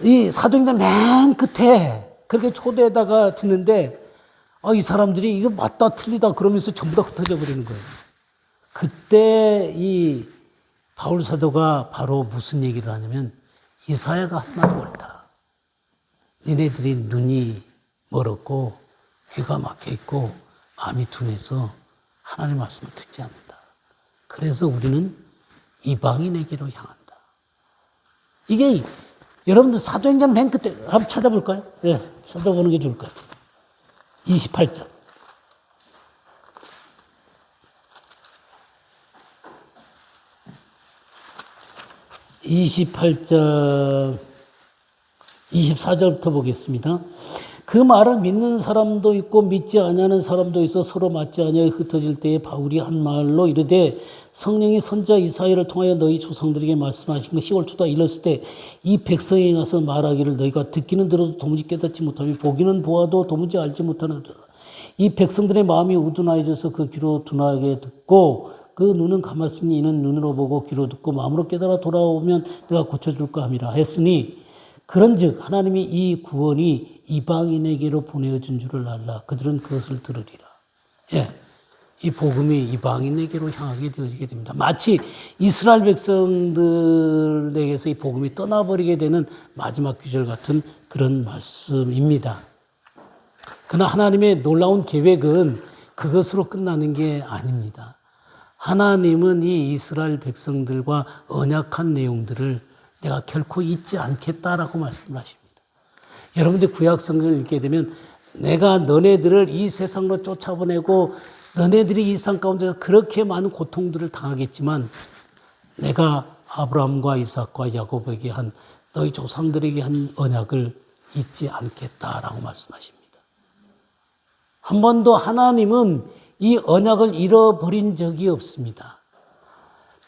이 사도행전 맨 끝에 그렇게 초대에다가 듣는데, 이 사람들이 이거 맞다 틀리다 그러면서 전부 다 흩어져 버리는 거예요. 그때 이 바울 사도가 바로 무슨 얘기를 하냐면, 이사야가 한 말이 옳다. 니네들이 눈이 멀었고, 귀가 막혀 있고, 마음이 둔해서 하나님의 말씀을 듣지 않는다. 그래서 우리는 이방인에게로 향한다. 이게 여러분들 사도행전 맨 끝에 한번 찾아볼까요? 네, 찾아보는 게 좋을 것 같아요. 28장. 28장 24절부터 보겠습니다. 그 말을 믿는 사람도 있고 믿지 아니하는 사람도 있어 서로 맞지 아니하여 흩어질 때에 바울이 한 말로 이르되 성령이 선지자 이사야를 통하여 너희 조상들에게 말씀하신 것이 옳도다 이랬을 때 이 백성에 가서 말하기를 너희가 듣기는 들어도 도무지 깨닫지 못하며 보기는 보아도 도무지 알지 못하느니라. 이 백성들의 마음이 우둔하여져서 그 귀로 둔하게 듣고 그 눈은 감았으니 이는 눈으로 보고 귀로 듣고 마음으로 깨달아 돌아오면 내가 고쳐줄까 함이라 했으니 그런즉 하나님이 이 구원이 이방인에게로 보내어준 줄을 알라. 그들은 그것을 들으리라. 예, 이 복음이 이방인에게로 향하게 되어지게 됩니다. 마치 이스라엘 백성들에게서 이 복음이 떠나버리게 되는 마지막 귀절 같은 그런 말씀입니다. 그러나 하나님의 놀라운 계획은 그것으로 끝나는 게 아닙니다. 하나님은 이 이스라엘 백성들과 언약한 내용들을 내가 결코 잊지 않겠다라고 말씀을 하십니다. 여러분들 구약 성경을 읽게 되면 내가 너네들을 이 세상으로 쫓아보내고 너네들이 이 상 가운데서 그렇게 많은 고통들을 당하겠지만 내가 아브라함과 이삭과 야곱에게 한 너희 조상들에게 한 언약을 잊지 않겠다라고 말씀하십니다. 한 번도 하나님은 이 언약을 잃어버린 적이 없습니다.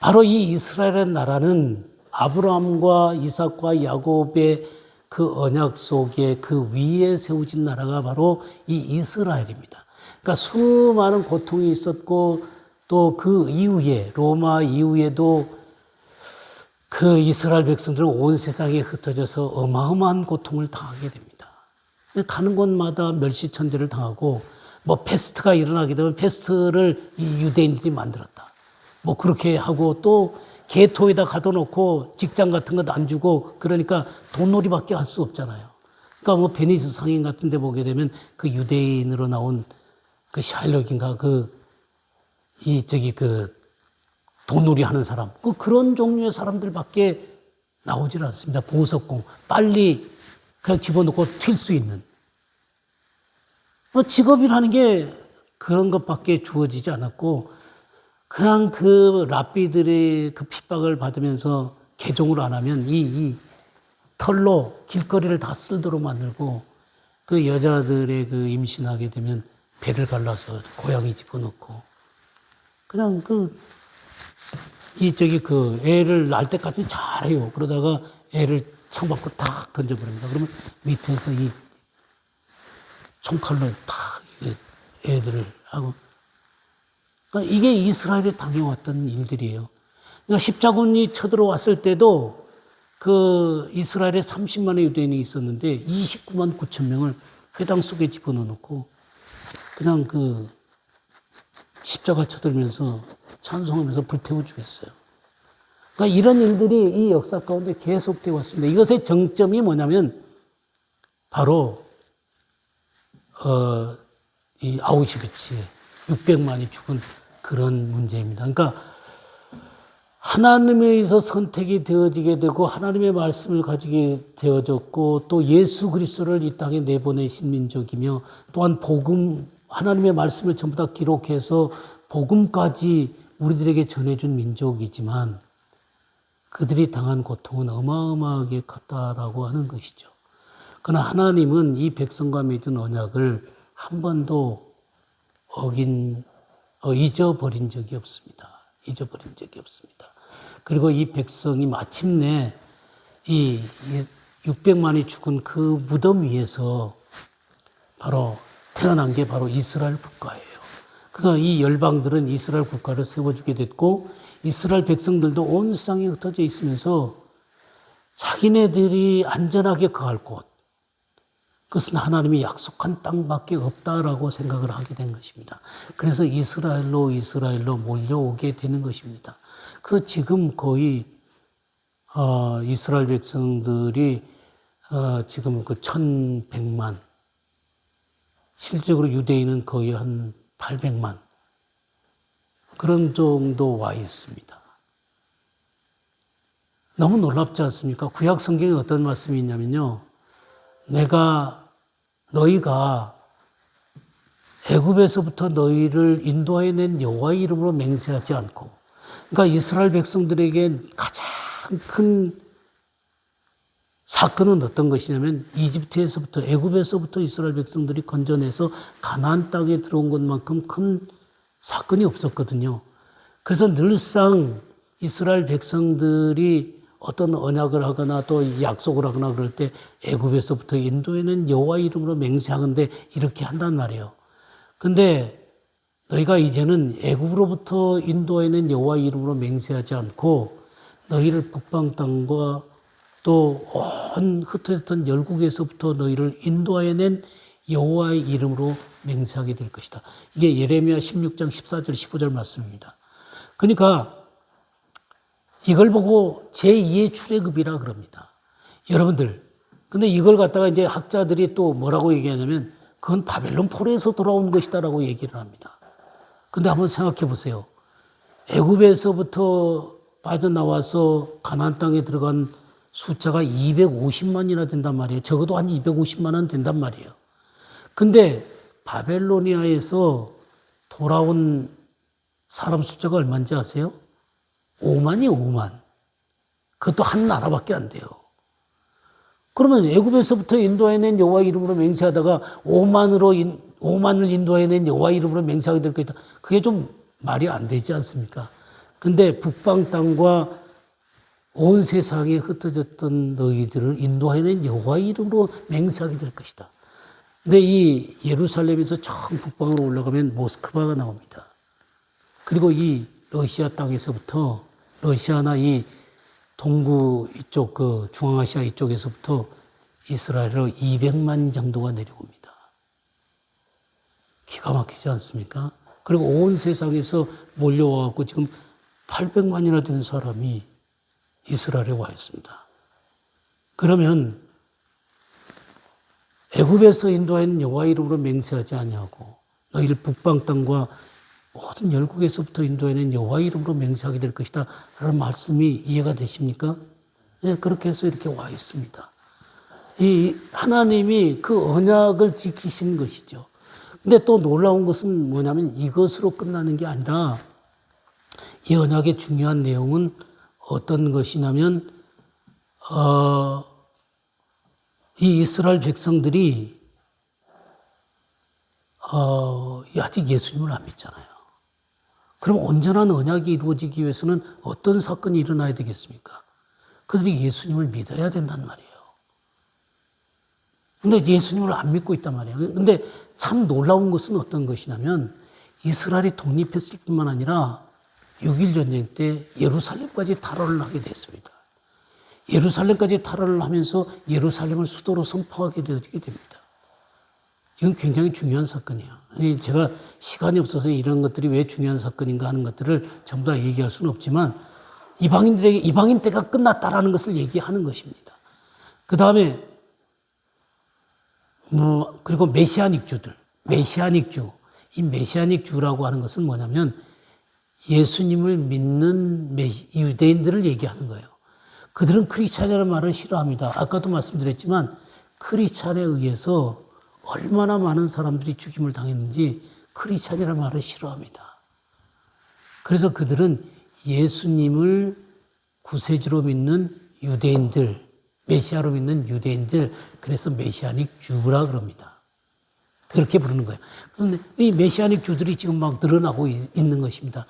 바로 이 이스라엘의 나라는 아브라함과 이삭과 야곱의 그 언약 속에 그 위에 세워진 나라가 바로 이 이스라엘입니다. 그러니까 수많은 고통이 있었고 또 그 이후에 로마 이후에도 그 이스라엘 백성들은 온 세상에 흩어져서 어마어마한 고통을 당하게 됩니다. 가는 곳마다 멸시천대를 당하고 뭐 패스트가 일어나게 되면 패스트를 이 유대인들이 만들었다. 뭐 그렇게 하고 또 개토에다 가둬놓고 직장 같은 것 안 주고 그러니까 돈놀이밖에 할 수 없잖아요. 그러니까 뭐 베니스 상인 같은 데 보게 되면 그 유대인으로 나온 그 샤일록인가 그 돈놀이 하는 사람 그런 종류의 사람들밖에 나오질 않습니다. 보석공 빨리 그냥 집어넣고 튈 수 있는 직업이라는 게 그런 것밖에 주어지지 않았고 그냥 그 랍비들의 그 핍박을 받으면서 개종을 안 하면 이 털로 길거리를 다 쓸도록 만들고 그 여자들의 그 임신하게 되면 배를 갈라서 고양이 집어넣고 그냥 애를 낳을 때까지 잘해요. 그러다가 애를 창밖으로 탁 던져버립니다. 그러면 밑에서 이 총칼로 탁 애들을 하고 그러니까 이게 이스라엘에 당해왔던 일들이에요. 그러니까 십자군이 쳐들어왔을 때도 그 이스라엘에 30만의 유대인이 있었는데 29만 9천 명을 회당 속에 집어넣고 그냥 그 십자가 쳐들면서 찬송하면서 불태워 주겠어요. 그러니까 이런 일들이 이 역사 가운데 계속되어 왔습니다. 이것의 정점이 뭐냐면 바로 이 아우슈비츠에 600만이 죽은 그런 문제입니다. 그러니까 하나님에 의해서 선택이 되어지게 되고 하나님의 말씀을 가지게 되어졌고 또 예수 그리스도를 이 땅에 내보내신 민족이며 또한 복음 하나님의 말씀을 전부 다 기록해서 복음까지 우리들에게 전해준 민족이지만 그들이 당한 고통은 어마어마하게 컸다라고 하는 것이죠. 그러나 하나님은 이 백성과 맺은 언약을 한 번도 잊어버린 적이 없습니다. 잊어버린 적이 없습니다. 그리고 이 백성이 마침내 이 600만이 죽은 그 무덤 위에서 바로 태어난 게 바로 이스라엘 국가예요. 그래서 이 열방들은 이스라엘 국가를 세워주게 됐고 이스라엘 백성들도 온 세상에 흩어져 있으면서 자기네들이 안전하게 거할 곳 그것은 하나님이 약속한 땅밖에 없다라고 생각을 하게 된 것입니다. 그래서 이스라엘로 몰려오게 되는 것입니다. 그래서 지금 거의 이스라엘 백성들이 지금 그 1100만 실질적으로 유대인은 거의 한 800만 그런 정도 와 있습니다. 너무 놀랍지 않습니까? 구약 성경에 어떤 말씀이 있냐면요. 너희가 애굽에서부터 너희를 인도하여 낸 여호와의 이름으로 맹세하지 않고 그러니까 이스라엘 백성들에게 가장 가장 큰 사건은 어떤 것이냐면 이집트에서부터 애굽에서부터 이스라엘 백성들이 건져내서 가나안 땅에 들어온 것만큼 큰 사건이 없었거든요. 그래서 늘상 이스라엘 백성들이 어떤 언약을 하거나 또 약속을 하거나 그럴 때 애굽에서부터 인도에는 여호와 이름으로 맹세하건대 이렇게 한단 말이에요. 근데 너희가 이제는 애굽으로부터 인도에는 여호와 이름으로 맹세하지 않고 너희를 북방 땅과 또 온 흩어졌던 열국에서부터 너희를 인도하여낸 여호와의 이름으로 맹세하게 될 것이다. 이게 예레미야 16장 14절 15절 말씀입니다. 그러니까 이걸 보고 제2의 출애굽이라 그럽니다. 여러분들, 근데 이걸 갖다가 이제 학자들이 또 뭐라고 얘기하냐면 그건 바벨론 포로에서 돌아온 것이다라고 얘기를 합니다. 근데 한번 생각해 보세요. 애굽에서부터 빠져나와서 가나안 땅에 들어간 숫자가 250만이나 된단 말이에요. 적어도 한 250만은 된단 말이에요. 근데 바벨로니아에서 돌아온 사람 숫자가 얼마인지 아세요? 5만이 5만. 그것도 한 나라밖에 안 돼요. 그러면 애굽에서부터 인도해낸 여호와 이름으로 맹세하다가 5만을 인도해낸 여호와 이름으로 맹세하게 될 것이다. 그게 좀 말이 안 되지 않습니까? 근데 북방 땅과 온 세상에 흩어졌던 너희들을 인도해낸 여호와 이름으로 맹세하게 될 것이다. 근데 이 예루살렘에서 처음 북방으로 올라가면 모스크바가 나옵니다. 그리고 이 러시아 땅에서부터 러시아나 이 동구 이쪽 그 중앙아시아 이쪽에서부터 이스라엘로 200만 정도가 내려옵니다. 기가 막히지 않습니까? 그리고 온 세상에서 몰려와갖고 지금 800만이나 되는 사람이 이스라엘에 와 있습니다. 그러면 애굽에서 인도한 여호와 이름으로 맹세하지 아니하고 너희를 북방 땅과 모든 열국에서부터 인도해낸 여호와 이름으로 맹세하게 될 것이다 라는 말씀이 이해가 되십니까? 네, 그렇게 해서 이렇게 와 있습니다. 이 하나님이 그 언약을 지키신 것이죠. 근데 또 놀라운 것은 뭐냐면 이것으로 끝나는 게 아니라 이 언약의 중요한 내용은 어떤 것이냐면 이 이스라엘 백성들이 아직 예수님을 안 믿잖아요. 그럼 온전한 언약이 이루어지기 위해서는 어떤 사건이 일어나야 되겠습니까? 그들이 예수님을 믿어야 된단 말이에요. 근데 예수님을 안 믿고 있단 말이에요. 근데 참 놀라운 것은 어떤 것이냐면 이스라엘이 독립했을 뿐만 아니라 6.1 전쟁 때 예루살렘까지 탈환을 하게 됐습니다. 예루살렘까지 탈환을 하면서 예루살렘을 수도로 선포하게 되게 됩니다. 이건 굉장히 중요한 사건이에요. 제가 시간이 없어서 이런 것들이 왜 중요한 사건인가 하는 것들을 전부 다 얘기할 수는 없지만 이방인들에게 이방인 때가 끝났다라는 것을 얘기하는 것입니다. 그 다음에 그리고 메시아닉 주들, 메시아닉 주, 이 메시아닉 주라고 하는 것은 뭐냐면 예수님을 믿는 유대인들을 얘기하는 거예요. 그들은 크리스찬이라는 말을 싫어합니다. 아까도 말씀드렸지만 크리스찬에 의해서 얼마나 많은 사람들이 죽임을 당했는지 크리스찬이라는 말을 싫어합니다. 그래서 그들은 예수님을 구세주로 믿는 유대인들, 메시아로 믿는 유대인들, 그래서 메시아닉 주라 그럽니다. 그렇게 부르는 거예요. 그런데 이 메시아닉 주들이 지금 막 늘어나고 있는 것입니다.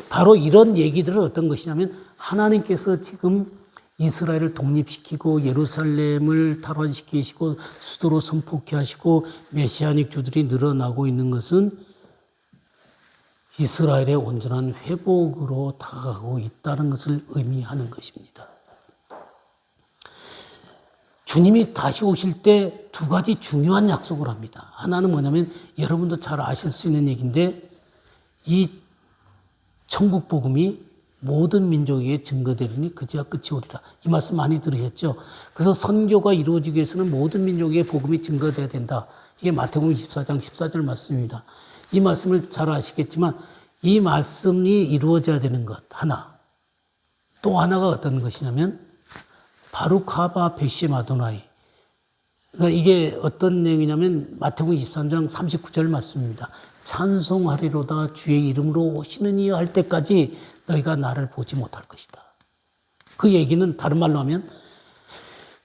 바로 이런 얘기들은 어떤 것이냐면 하나님께서 지금 이스라엘을 독립시키고 예루살렘을 탈환시키시고 수도로 선포케 하시고 메시아닉 주들이 늘어나고 있는 것은 이스라엘의 온전한 회복으로 다가가고 있다는 것을 의미하는 것입니다. 주님이 다시 오실 때 두 가지 중요한 약속을 합니다. 하나는 뭐냐면 여러분도 잘 아실 수 있는 얘기인데 이 천국 복음이 모든 민족에게 증거되리니 그제야 끝이 오리라. 이 말씀 많이 들으셨죠? 그래서 선교가 이루어지기 위해서는 모든 민족에게 복음이 증거돼야 된다. 이게 마태복음 24장 14절 말씀입니다. 이 말씀을 잘 아시겠지만 이 말씀이 이루어져야 되는 것 하나. 또 하나가 어떤 것이냐면 바루카바 베시 마도나이. 그러니까 이게 어떤 내용이냐면 마태복음 23장 39절 말씀입니다. 찬송하리로다 주의 이름으로 오시는 이여 할 때까지 너희가 나를 보지 못할 것이다. 그 얘기는 다른 말로 하면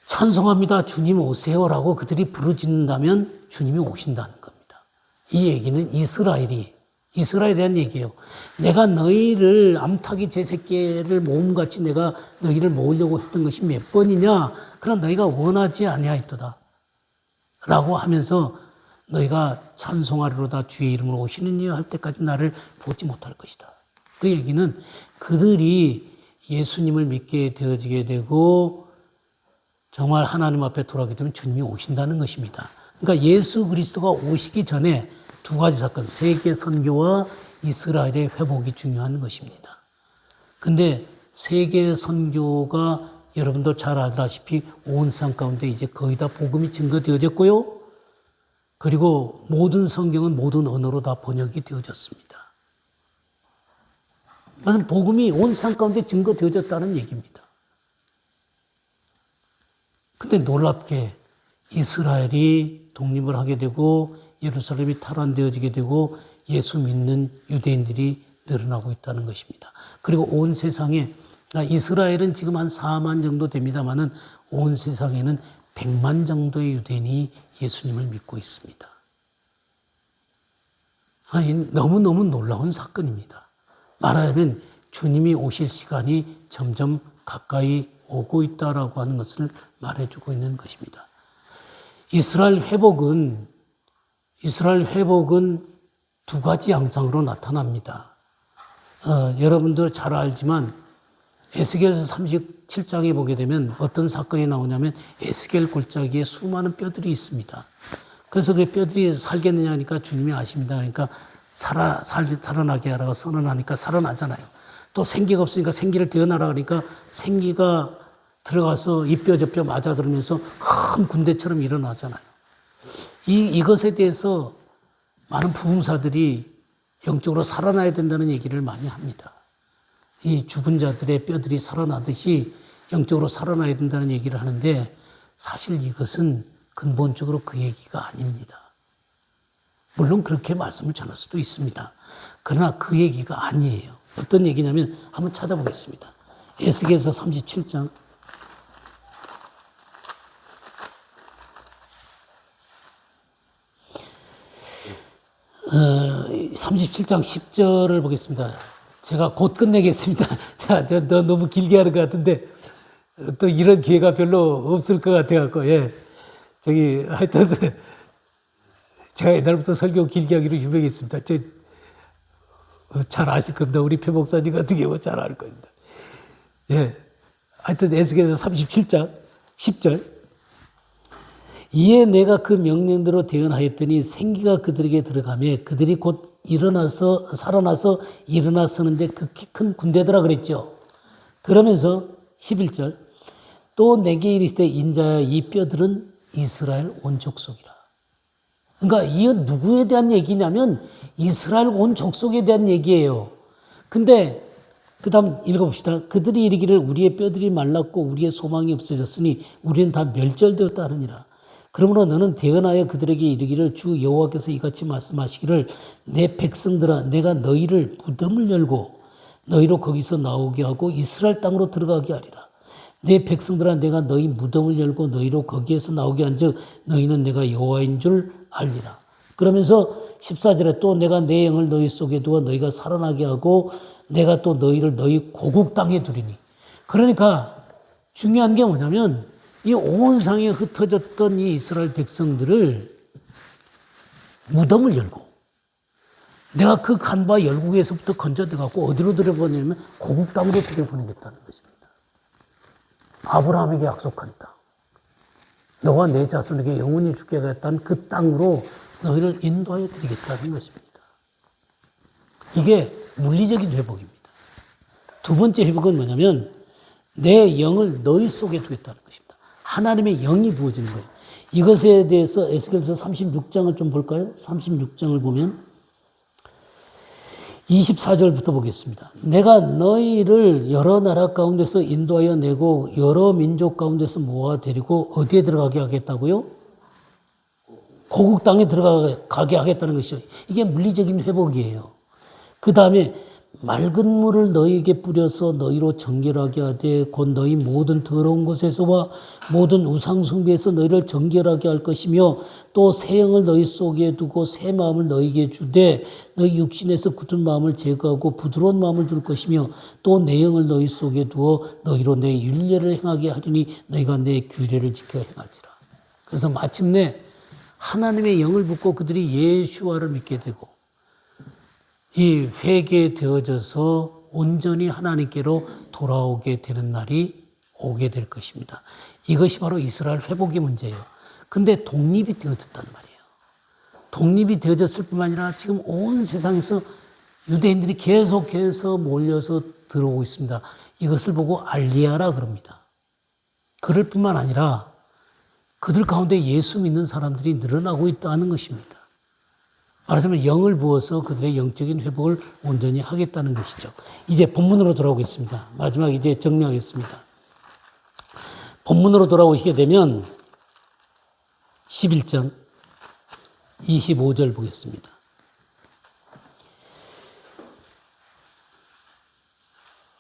찬송합니다. 주님 오세요라고 그들이 부르짖는다면 주님이 오신다는 겁니다. 이 얘기는 이스라엘에 대한 얘기예요. 내가 너희를 암탉이 제 새끼를 모음같이 내가 너희를 모으려고 했던 것이 몇 번이냐? 그러나 너희가 원하지 아니하였도다. 라고 하면서 너희가 찬송하리로다 주의 이름으로 오시느니 할 때까지 나를 보지 못할 것이다. 그 얘기는 그들이 예수님을 믿게 되어지게 되고 정말 하나님 앞에 돌아오게 되면 주님이 오신다는 것입니다. 그러니까 예수 그리스도가 오시기 전에 두 가지 사건, 세계 선교와 이스라엘의 회복이 중요한 것입니다. 근데 세계 선교가 여러분도 잘 알다시피 온 세상 가운데 이제 거의 다 복음이 증거되어졌고요. 그리고 모든 성경은 모든 언어로 다 번역이 되어졌습니다. 복음이 온 세상 가운데 증거되어졌다는 얘기입니다. 근데 놀랍게 이스라엘이 독립을 하게 되고 예루살렘이 탈환되어지게 되고 예수 믿는 유대인들이 늘어나고 있다는 것입니다. 그리고 온 세상에 이스라엘은 지금 한 4만 정도 됩니다만은 온 세상에는 100만 정도의 유대인이 예수님을 믿고 있습니다. 너무너무 놀라운 사건입니다. 말하자면 주님이 오실 시간이 점점 가까이 오고 있다라고 하는 것을 말해주고 있는 것입니다. 이스라엘 회복은 두 가지 양상으로 나타납니다. 여러분들 잘 알지만 에스겔서 37장에 보게 되면 어떤 사건이 나오냐면 에스겔 골짜기에 수많은 뼈들이 있습니다. 그래서 그 뼈들이 살겠느냐 하니까 주님이 아십니다. 그러니까 살아나게 하라고 선언하니까 살아나잖아요. 또 생기가 없으니까 생기를 태어나라 그러니까 생기가 들어가서 이 뼈 저 뼈 맞아들으면서 큰 군대처럼 일어나잖아요. 이것에 대해서 많은 부흥사들이 영적으로 살아나야 된다는 얘기를 많이 합니다. 이 죽은 자들의 뼈들이 살아나듯이 영적으로 살아나야 된다는 얘기를 하는데 사실 이것은 근본적으로 그 얘기가 아닙니다. 물론 그렇게 말씀을 전할 수도 있습니다. 그러나 그 얘기가 아니에요. 어떤 얘기냐면 한번 찾아보겠습니다. 에스겔서 37장 37장 10절을 보겠습니다. 제가 곧 끝내겠습니다. 너 너무 길게 하는 것 같은데 또 이런 기회가 별로 없을 것 같아갖고 하여튼 제가 옛날부터 설교 길게 하기로 유명했습니다. 잘 아실 겁니다. 우리 표 목사님 같은 경우 잘 알 겁니다. 하여튼 에스겔서 37장 10절 이에 내가 그 명령대로 대언하였더니 생기가 그들에게 들어가며 그들이 곧 살아나서 일어나서는데 극히 큰 군대더라 그랬죠. 그러면서 11절 또 내게 이르시되 인자야 이 뼈들은 이스라엘 온 족속이라. 그러니까 이 누구에 대한 얘기냐면 이스라엘 온 족속에 대한 얘기예요. 근데 그 다음 읽어봅시다. 그들이 이르기를 우리의 뼈들이 말랐고 우리의 소망이 없어졌으니 우리는 다 멸절되었다 하느니라. 그러므로 너는 대언하여 그들에게 이르기를 주 여호와께서 이같이 말씀하시기를 내 백성들아 내가 너희를 무덤을 열고 너희로 거기서 나오게 하고 이스라엘 땅으로 들어가게 하리라. 내 백성들아 내가 너희 무덤을 열고 너희로 거기에서 나오게 한즉 너희는 내가 여호와인 줄 알리라. 그러면서 14절에 또 내가 내 영을 너희 속에 두어 너희가 살아나게 하고 내가 또 너희를 너희 고국 땅에 두리니. 그러니까 중요한 게 뭐냐면 이 온 상에 흩어졌던 이 이스라엘 백성들을 무덤을 열고 내가 그 간바 열국에서부터 건져들어갖고 어디로 들여보내냐면 고국 땅으로 들여보내겠다는 것입니다. 아브라함에게 약속한 땅. 너와 내 자손에게 영원히 주게 하겠다는 그 땅으로 너희를 인도하여 드리겠다는 것입니다. 이게 물리적인 회복입니다. 두 번째 회복은 뭐냐면 내 영을 너희 속에 두겠다는 것입니다. 하나님의 영이 부어지는 거예요. 이것에 대해서 에스겔서 36장을 좀 볼까요? 36장을 보면 24절부터 보겠습니다. 내가 너희를 여러 나라 가운데서 인도하여 내고 여러 민족 가운데서 모아 데리고 어디에 들어가게 하겠다고요? 고국 땅에 들어가게 하겠다는 것이죠. 이게 물리적인 회복이에요. 그 다음에 맑은 물을 너희에게 뿌려서 너희로 정결하게 하되 곧 너희 모든 더러운 곳에서와 모든 우상 숭배에서 너희를 정결하게 할 것이며 또 새 영을 너희 속에 두고 새 마음을 너희에게 주되 너희 육신에서 굳은 마음을 제거하고 부드러운 마음을 줄 것이며 또 내 영을 너희 속에 두어 너희로 내 율례를 행하게 하리니 너희가 내 규례를 지켜 행할지라. 그래서 마침내 하나님의 영을 붓고 그들이 예수와를 믿게 되고 이 회개되어져서 온전히 하나님께로 돌아오게 되는 날이 오게 될 것입니다. 이것이 바로 이스라엘 회복의 문제예요. 근데 독립이 되어졌단 말이에요. 독립이 되어졌을 뿐만 아니라 지금 온 세상에서 유대인들이 계속해서 몰려서 들어오고 있습니다. 이것을 보고 알리야라 그럽니다. 그럴 뿐만 아니라 그들 가운데 예수 믿는 사람들이 늘어나고 있다는 것입니다. 말하자면 영을 부어서 그들의 영적인 회복을 온전히 하겠다는 것이죠. 이제 본문으로 돌아오겠습니다. 마지막 이제 정리하겠습니다. 본문으로 돌아오시게 되면 11장 25절 보겠습니다.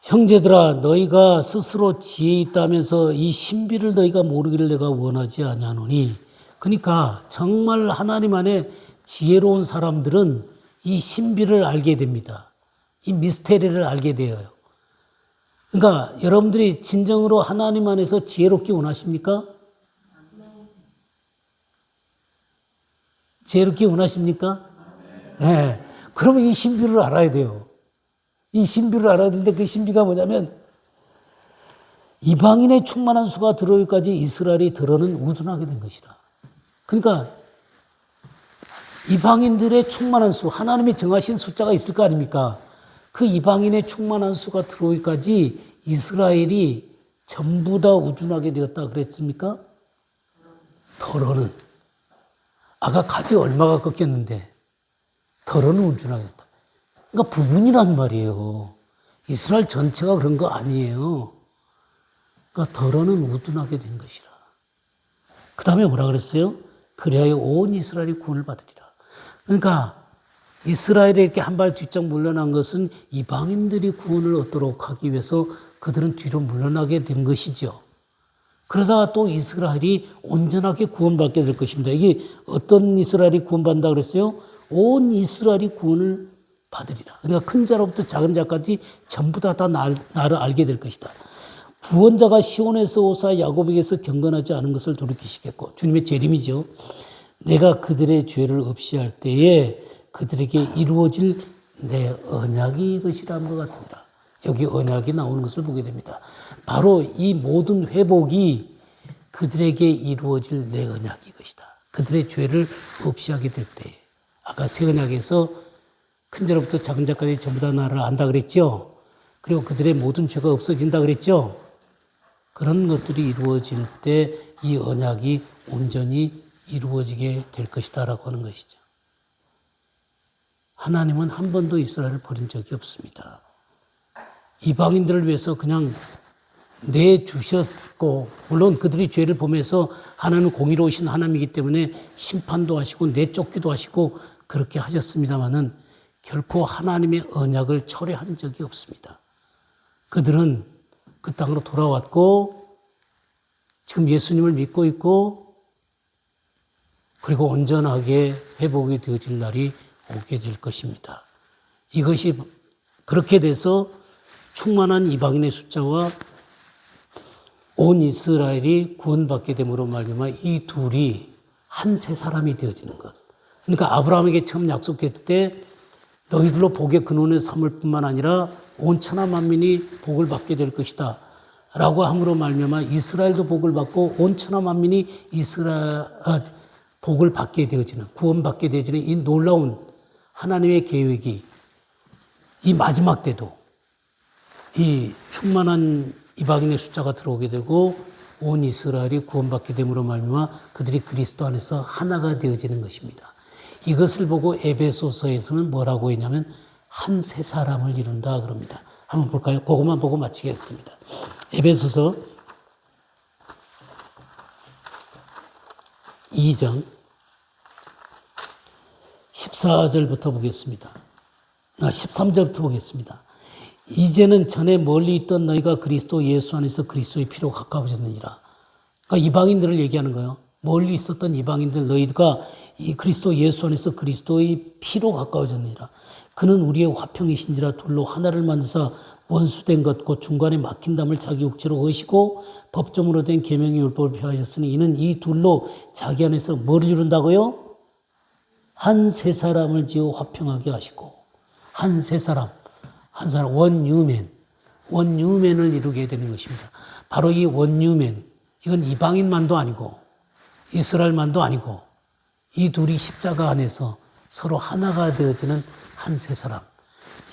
형제들아 너희가 스스로 지혜 있다면서 이 신비를 너희가 모르기를 내가 원하지 아니하노니 그러니까 정말 하나님 안에 지혜로운 사람들은 이 신비를 알게 됩니다. 이 미스테리를 알게 되어요. 그러니까 여러분들이 진정으로 하나님 안에서 지혜롭기 원하십니까? 지혜롭기 원하십니까? 네. 그러면 이 신비를 알아야 돼요. 이 신비를 알아야 되는데 그 신비가 뭐냐면 이방인의 충만한 수가 들어오기까지 이스라엘이 들어는 우둔하게 된 것이라. 그러니까 이방인들의 충만한 수, 하나님이 정하신 숫자가 있을 거 아닙니까? 그 이방인의 충만한 수가 들어오기까지 이스라엘이 전부 다 우둔하게 되었다 그랬습니까? 더러는. 아까 가지 얼마가 꺾였는데 더러는 우둔하게 됐다. 그러니까 부분이란 말이에요. 이스라엘 전체가 그런 거 아니에요. 그러니까 더러는 우둔하게 된 것이라. 그 다음에 뭐라 그랬어요? 그리하여 온 이스라엘이 구원을 받으리라. 그러니까 이스라엘에게 한 발 뒷짝 물러난 것은 이방인들이 구원을 얻도록 하기 위해서 그들은 뒤로 물러나게 된 것이죠. 그러다가 또 이스라엘이 온전하게 구원받게 될 것입니다. 이게 어떤 이스라엘이 구원받는다 그랬어요? 온 이스라엘이 구원을 받으리라. 그러니까 큰 자로부터 작은 자까지 전부 다 나를 알게 될 것이다. 구원자가 시온에서 오사 야곱에게서 경건하지 않은 것을 돌이키시겠고 주님의 재림이죠. 내가 그들의 죄를 없이 할 때에 그들에게 이루어질 내 언약이 이것이라 한 것 같으니라. 여기 언약이 나오는 것을 보게 됩니다. 바로 이 모든 회복이 그들에게 이루어질 내 언약이 이것이다. 그들의 죄를 없이 하게 될 때에 아까 새 언약에서 큰 자로부터 작은 자까지 전부 다 나를 안다 그랬죠. 그리고 그들의 모든 죄가 없어진다 그랬죠. 그런 것들이 이루어질 때 이 언약이 온전히 이루어지게 될 것이다라고 하는 것이죠. 하나님은 한 번도 이스라엘을 버린 적이 없습니다. 이방인들을 위해서 그냥 내주셨고 물론 그들이 죄를 범해서 하나님은 공의로우신 하나님이기 때문에 심판도 하시고 내쫓기도 하시고 그렇게 하셨습니다마는 결코 하나님의 언약을 철회한 적이 없습니다. 그들은 그 땅으로 돌아왔고 지금 예수님을 믿고 있고 그리고 온전하게 회복이 되어질 날이 오게 될 것입니다. 이것이 그렇게 돼서 충만한 이방인의 숫자와 온 이스라엘이 구원받게 됨으로 말미암아 이 둘이 한 세 사람이 되어지는 것. 그러니까 아브라함에게 처음 약속했을 때 너희들로 복의 근원을 삼을 뿐만 아니라 온 천하 만민이 복을 받게 될 것이다 라고 함으로 말미암아 이스라엘도 복을 받고 온 천하 만민이 복을 받게 되어지는 구원받게 되어지는 이 놀라운 하나님의 계획이 이 마지막 때도 이 충만한 이방인의 숫자가 들어오게 되고 온 이스라엘이 구원받게 됨으로 말미암아 그들이 그리스도 안에서 하나가 되어지는 것입니다. 이것을 보고 에베소서에서는 뭐라고 했냐면 한 세 사람을 이룬다 그럽니다. 한번 볼까요? 그것만 보고 마치겠습니다. 에베소서 2장 14절부터 보겠습니다. 13절부터 보겠습니다. 이제는 전에 멀리 있던 너희가 그리스도 예수 안에서 그리스도의 피로 가까워졌느니라. 그러니까 이방인들을 얘기하는 거예요. 멀리 있었던 이방인들 너희가 이 그리스도 예수 안에서 그리스도의 피로 가까워졌느니라. 그는 우리의 화평이신지라 둘로 하나를 만드사 원수된 것 곧 중간에 막힌 담을 자기 육체로 의시고 법정으로 된 계명의 율법을 폐하셨으니 이는 이 둘로 자기 안에서 뭐를 이룬다고요? 한 세 사람을 지어 화평하게 하시고 한 세 사람 원유맨을 이루게 되는 것입니다. 바로 이 원유맨, 이건 이방인만도 아니고 이스라엘만도 아니고 이 둘이 십자가 안에서 서로 하나가 되어지는 한 세 사람.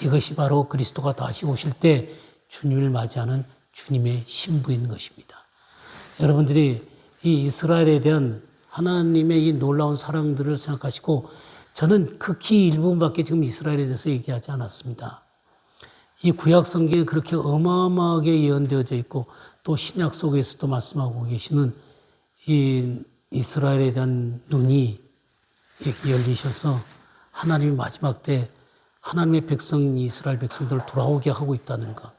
이것이 바로 그리스도가 다시 오실 때 주님을 맞이하는 주님의 신부인 것입니다. 여러분들이 이 이스라엘에 대한 하나님의 이 놀라운 사랑들을 생각하시고, 저는 극히 일부분밖에 지금 이스라엘에 대해서 얘기하지 않았습니다. 이 구약 성경에 그렇게 어마어마하게 예언되어져 있고 또 신약 속에서도 말씀하고 계시는 이 이스라엘에 대한 눈이 열리셔서 하나님이 마지막 때 하나님의 백성인 이스라엘 백성들을 돌아오게 하고 있다는 것,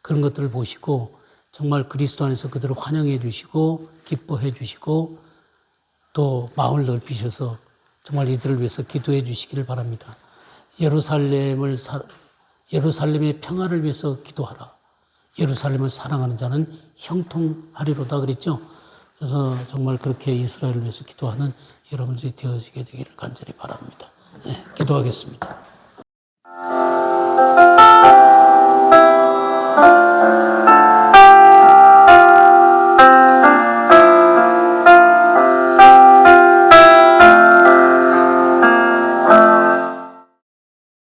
그런 것들을 보시고 정말 그리스도 안에서 그들을 환영해 주시고 기뻐해 주시고 또 마음을 넓히셔서 정말 이들을 위해서 기도해 주시기를 바랍니다. 예루살렘의 평화를 위해서 기도하라. 예루살렘을 사랑하는 자는 형통하리로다 그랬죠. 그래서 정말 그렇게 이스라엘을 위해서 기도하는 여러분들이 되어지게 되기를 간절히 바랍니다. 네, 기도하겠습니다.